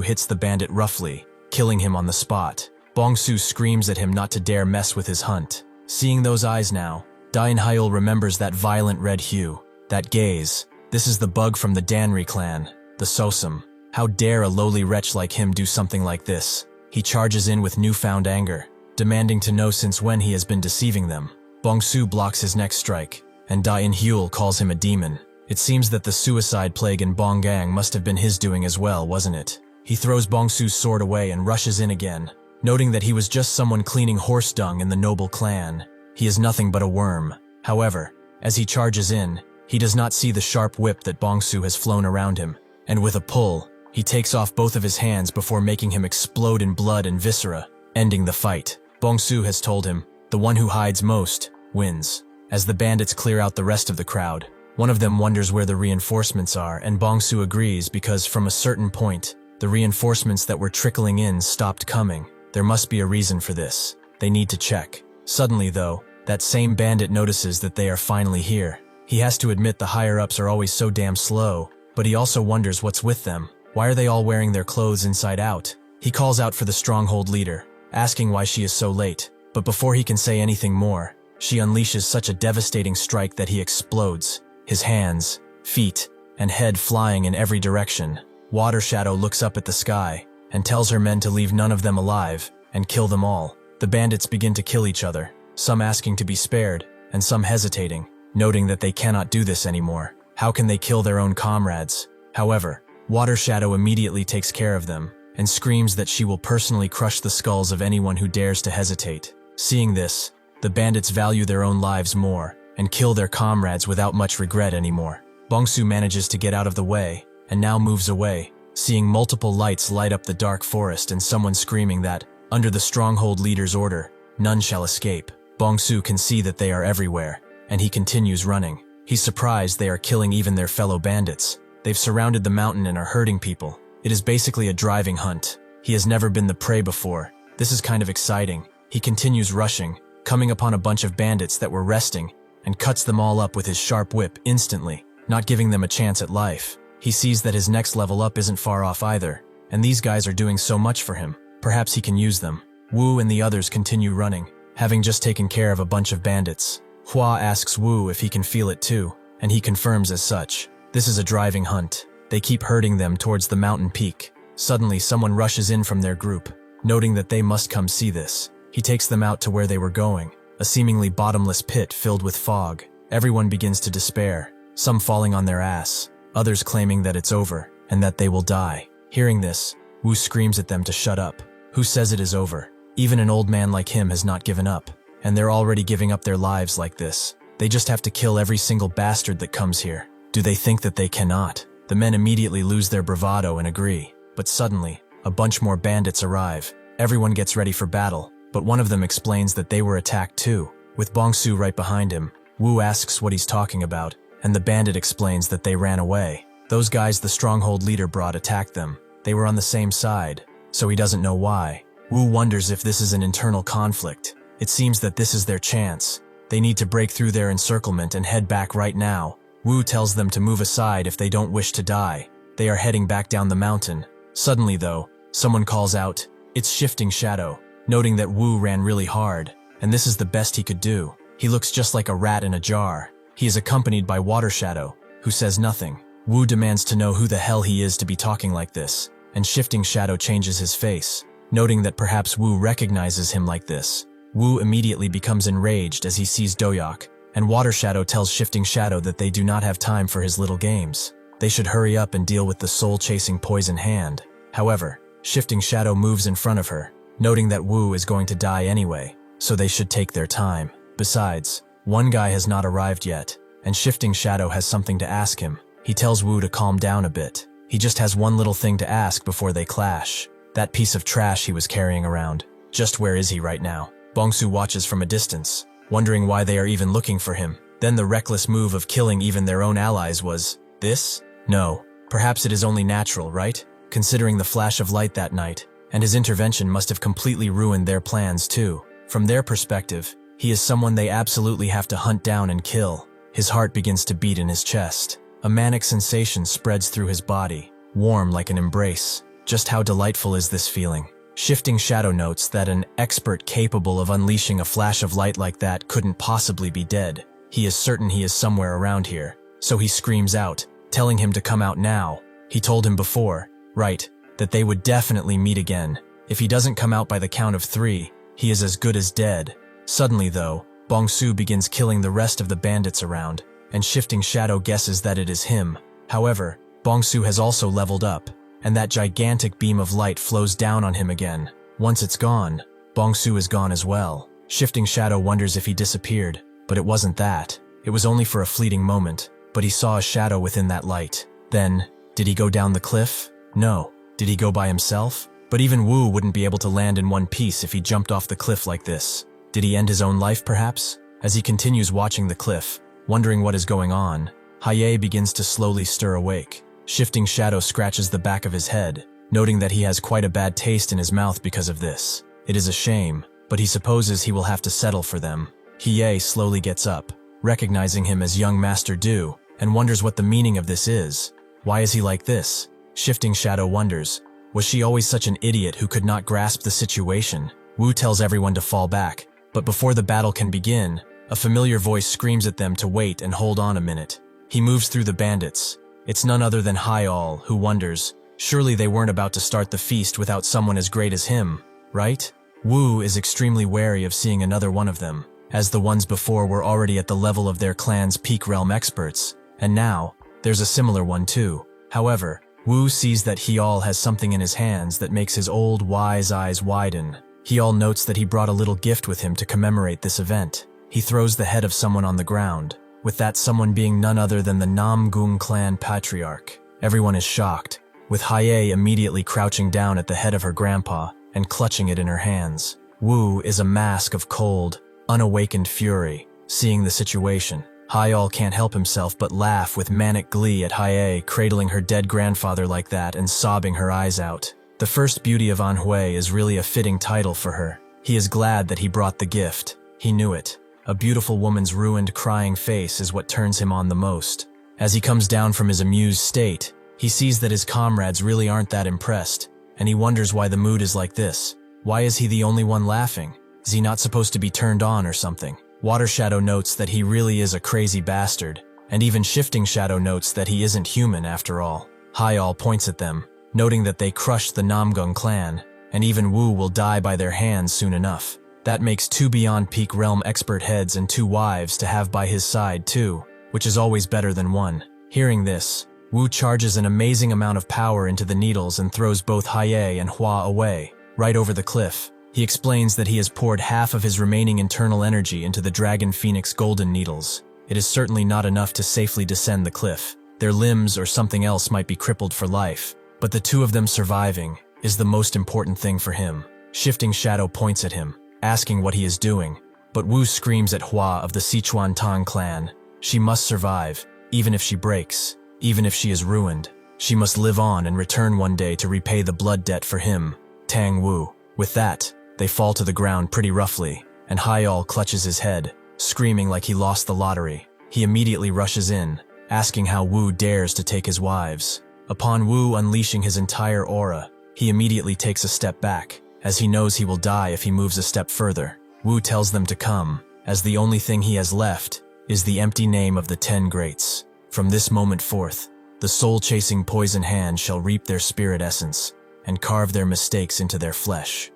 hits the bandit roughly, killing him on the spot. Bong-soo screams at him not to dare mess with his hunt. Seeing those eyes now, Da In-hyul remembers that violent red hue, that gaze. This is the bug from the Danri clan, the Sosum. How dare a lowly wretch like him do something like this? He charges in with newfound anger, demanding to know since when he has been deceiving them. Bong-soo blocks his next strike, and Da In-hyul calls him a demon. It seems that the suicide plague in Bonggang must have been his doing as well, wasn't it? He throws Bong-soo's sword away and rushes in again, noting that he was just someone cleaning horse dung in the noble clan. He is nothing but a worm. However, as he charges in, he does not see the sharp whip that Bong-soo has flown around him, and with a pull, he takes off both of his hands before making him explode in blood and viscera, ending the fight. Bong-soo has told him, the one who hides most, wins. As the bandits clear out the rest of the crowd, one of them wonders where the reinforcements are, and Bong-soo agrees because from a certain point, the reinforcements that were trickling in stopped coming. There must be a reason for this. They need to check. Suddenly though, that same bandit notices that they are finally here. He has to admit the higher-ups are always so damn slow, but he also wonders what's with them. Why are they all wearing their clothes inside out? He calls out for the stronghold leader, asking why she is so late. But before he can say anything more, she unleashes such a devastating strike that he explodes, his hands, feet, and head flying in every direction. Water Shadow looks up at the sky and tells her men to leave none of them alive and kill them all. The bandits begin to kill each other, some asking to be spared and some hesitating, noting that they cannot do this anymore. How can they kill their own comrades? However, Water Shadow immediately takes care of them and screams that she will personally crush the skulls of anyone who dares to hesitate. Seeing this, the bandits value their own lives more and kill their comrades without much regret anymore. Bong-soo manages to get out of the way and now moves away, seeing multiple lights light up the dark forest and someone screaming that, under the stronghold leader's order, none shall escape. Bong-soo can see that they are everywhere, and he continues running. He's surprised they are killing even their fellow bandits. They've surrounded the mountain and are hurting people. It is basically a driving hunt. He has never been the prey before. This is kind of exciting. He continues rushing, coming upon a bunch of bandits that were resting, and cuts them all up with his sharp whip instantly, not giving them a chance at life. He sees that his next level up isn't far off either, and these guys are doing so much for him. Perhaps he can use them. Wu and the others continue running, having just taken care of a bunch of bandits. Hua asks Wu if he can feel it too, and he confirms as such. This is a driving hunt. They keep herding them towards the mountain peak. Suddenly, someone rushes in from their group, noting that they must come see this. He takes them out to where they were going, a seemingly bottomless pit filled with fog. Everyone begins to despair, some falling on their ass, others claiming that it's over and that they will die. Hearing this, Wu screams at them to shut up. Who says it is over? Even an old man like him has not given up, and they're already giving up their lives like this. They just have to kill every single bastard that comes here. Do they think that they cannot? The men immediately lose their bravado and agree, but suddenly, a bunch more bandits arrive. Everyone gets ready for battle, but one of them explains that they were attacked too. With Bong-soo right behind him, Wu asks what he's talking about, and the bandit explains that they ran away. Those guys the stronghold leader brought attacked them. They were on the same side, so he doesn't know why. Wu wonders if this is an internal conflict. It seems that this is their chance. They need to break through their encirclement and head back right now. Wu tells them to move aside if they don't wish to die. They are heading back down the mountain. Suddenly though, someone calls out, "It's Shifting Shadow," noting that Wu ran really hard, and this is the best he could do. He looks just like a rat in a jar. He is accompanied by Water Shadow, who says nothing. Wu demands to know who the hell he is to be talking like this, and Shifting Shadow changes his face, noting that perhaps Wu recognizes him like this. Wu immediately becomes enraged as he sees Doyak, and Water Shadow tells Shifting Shadow that they do not have time for his little games. They should hurry up and deal with the soul-chasing poison hand. However, Shifting Shadow moves in front of her, noting that Wu is going to die anyway, so they should take their time. Besides, one guy has not arrived yet, and Shifting Shadow has something to ask him. He tells Wu to calm down a bit. He just has one little thing to ask before they clash. That piece of trash he was carrying around. Just where is he right now? Bongsu watches from a distance, wondering why they are even looking for him. Then the reckless move of killing even their own allies was this? No. Perhaps it is only natural, right? Considering the flash of light that night, and his intervention must have completely ruined their plans too. From their perspective, he is someone they absolutely have to hunt down and kill. His heart begins to beat in his chest. A manic sensation spreads through his body, warm like an embrace. Just how delightful is this feeling? Shifting Shadow notes that an expert capable of unleashing a flash of light like that couldn't possibly be dead. He is certain he is somewhere around here, so he screams out, telling him to come out now. He told him before, right, that they would definitely meet again. If he doesn't come out by the count of 3, he is as good as dead. Suddenly though, Bongsu begins killing the rest of the bandits around, and Shifting Shadow guesses that it is him. However, Bongsu has also leveled up, and that gigantic beam of light flows down on him again. Once it's gone, Bongsu is gone as well. Shifting Shadow wonders if he disappeared, but it wasn't that. It was only for a fleeting moment, but he saw a shadow within that light. Then, did he go down the cliff? No. Did he go by himself? But even Wu wouldn't be able to land in one piece if he jumped off the cliff like this. Did he end his own life perhaps? As he continues watching the cliff, wondering what is going on, Haye begins to slowly stir awake. Shifting Shadow scratches the back of his head, noting that he has quite a bad taste in his mouth because of this. It is a shame, but he supposes he will have to settle for them. Hiei slowly gets up, recognizing him as young Master Du, and wonders what the meaning of this is. Why is he like this? Shifting Shadow wonders, was she always such an idiot who could not grasp the situation? Wu tells everyone to fall back, but before the battle can begin, a familiar voice screams at them to wait and hold on a minute. He moves through the bandits. It's none other than Hai-Al, who wonders, surely they weren't about to start the feast without someone as great as him, right? Wu is extremely wary of seeing another one of them, as the ones before were already at the level of their clan's peak realm experts, and now, there's a similar one too. However, Wu sees that Hai-Al has something in his hands that makes his old wise eyes widen. Hai-Al notes that he brought a little gift with him to commemorate this event. He throws the head of someone on the ground, with that someone being none other than the Namgung clan patriarch. Everyone is shocked, with Haye immediately crouching down at the head of her grandpa and clutching it in her hands. Wu is a mask of cold, unawakened fury. Seeing the situation, Hai-Al can't help himself but laugh with manic glee at Haye cradling her dead grandfather like that and sobbing her eyes out. The first beauty of Anhui is really a fitting title for her. He is glad that he brought the gift. He knew it. A beautiful woman's ruined, crying face is what turns him on the most. As he comes down from his amused state, he sees that his comrades really aren't that impressed, and he wonders why the mood is like this. Why is he the only one laughing? Is he not supposed to be turned on or something? Water Shadow notes that he really is a crazy bastard, and even Shifting Shadow notes that he isn't human after all. Hai-Al points at them, noting that they crushed the Namgung clan, and even Wu will die by their hands soon enough. That makes 2 beyond peak realm expert heads and 2 wives to have by his side too, which is always better than 1. Hearing this, Wu charges an amazing amount of power into the needles and throws both Haye and Hua away, right over the cliff. He explains that he has poured half of his remaining internal energy into the Dragon Phoenix golden needles. It is certainly not enough to safely descend the cliff. Their limbs or something else might be crippled for life, but the 2 of them surviving is the most important thing for him. Shifting Shadow points at him, asking what he is doing, but Wu screams at Hua of the Sichuan Tang clan. She must survive, even if she breaks, even if she is ruined. She must live on and return one day to repay the blood debt for him, Tang Wu. With that, they fall to the ground pretty roughly, and Hai-Al clutches his head, screaming like he lost the lottery. He immediately rushes in, asking how Wu dares to take his wives. Upon Wu unleashing his entire aura, he immediately takes a step back, as he knows he will die if he moves a step further. Wu tells them to come, as the only thing he has left is the empty name of the 10 greats. From this moment forth, the soul-chasing poison hand shall reap their spirit essence and carve their mistakes into their flesh.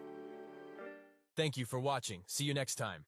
Thank you for watching. See you next time.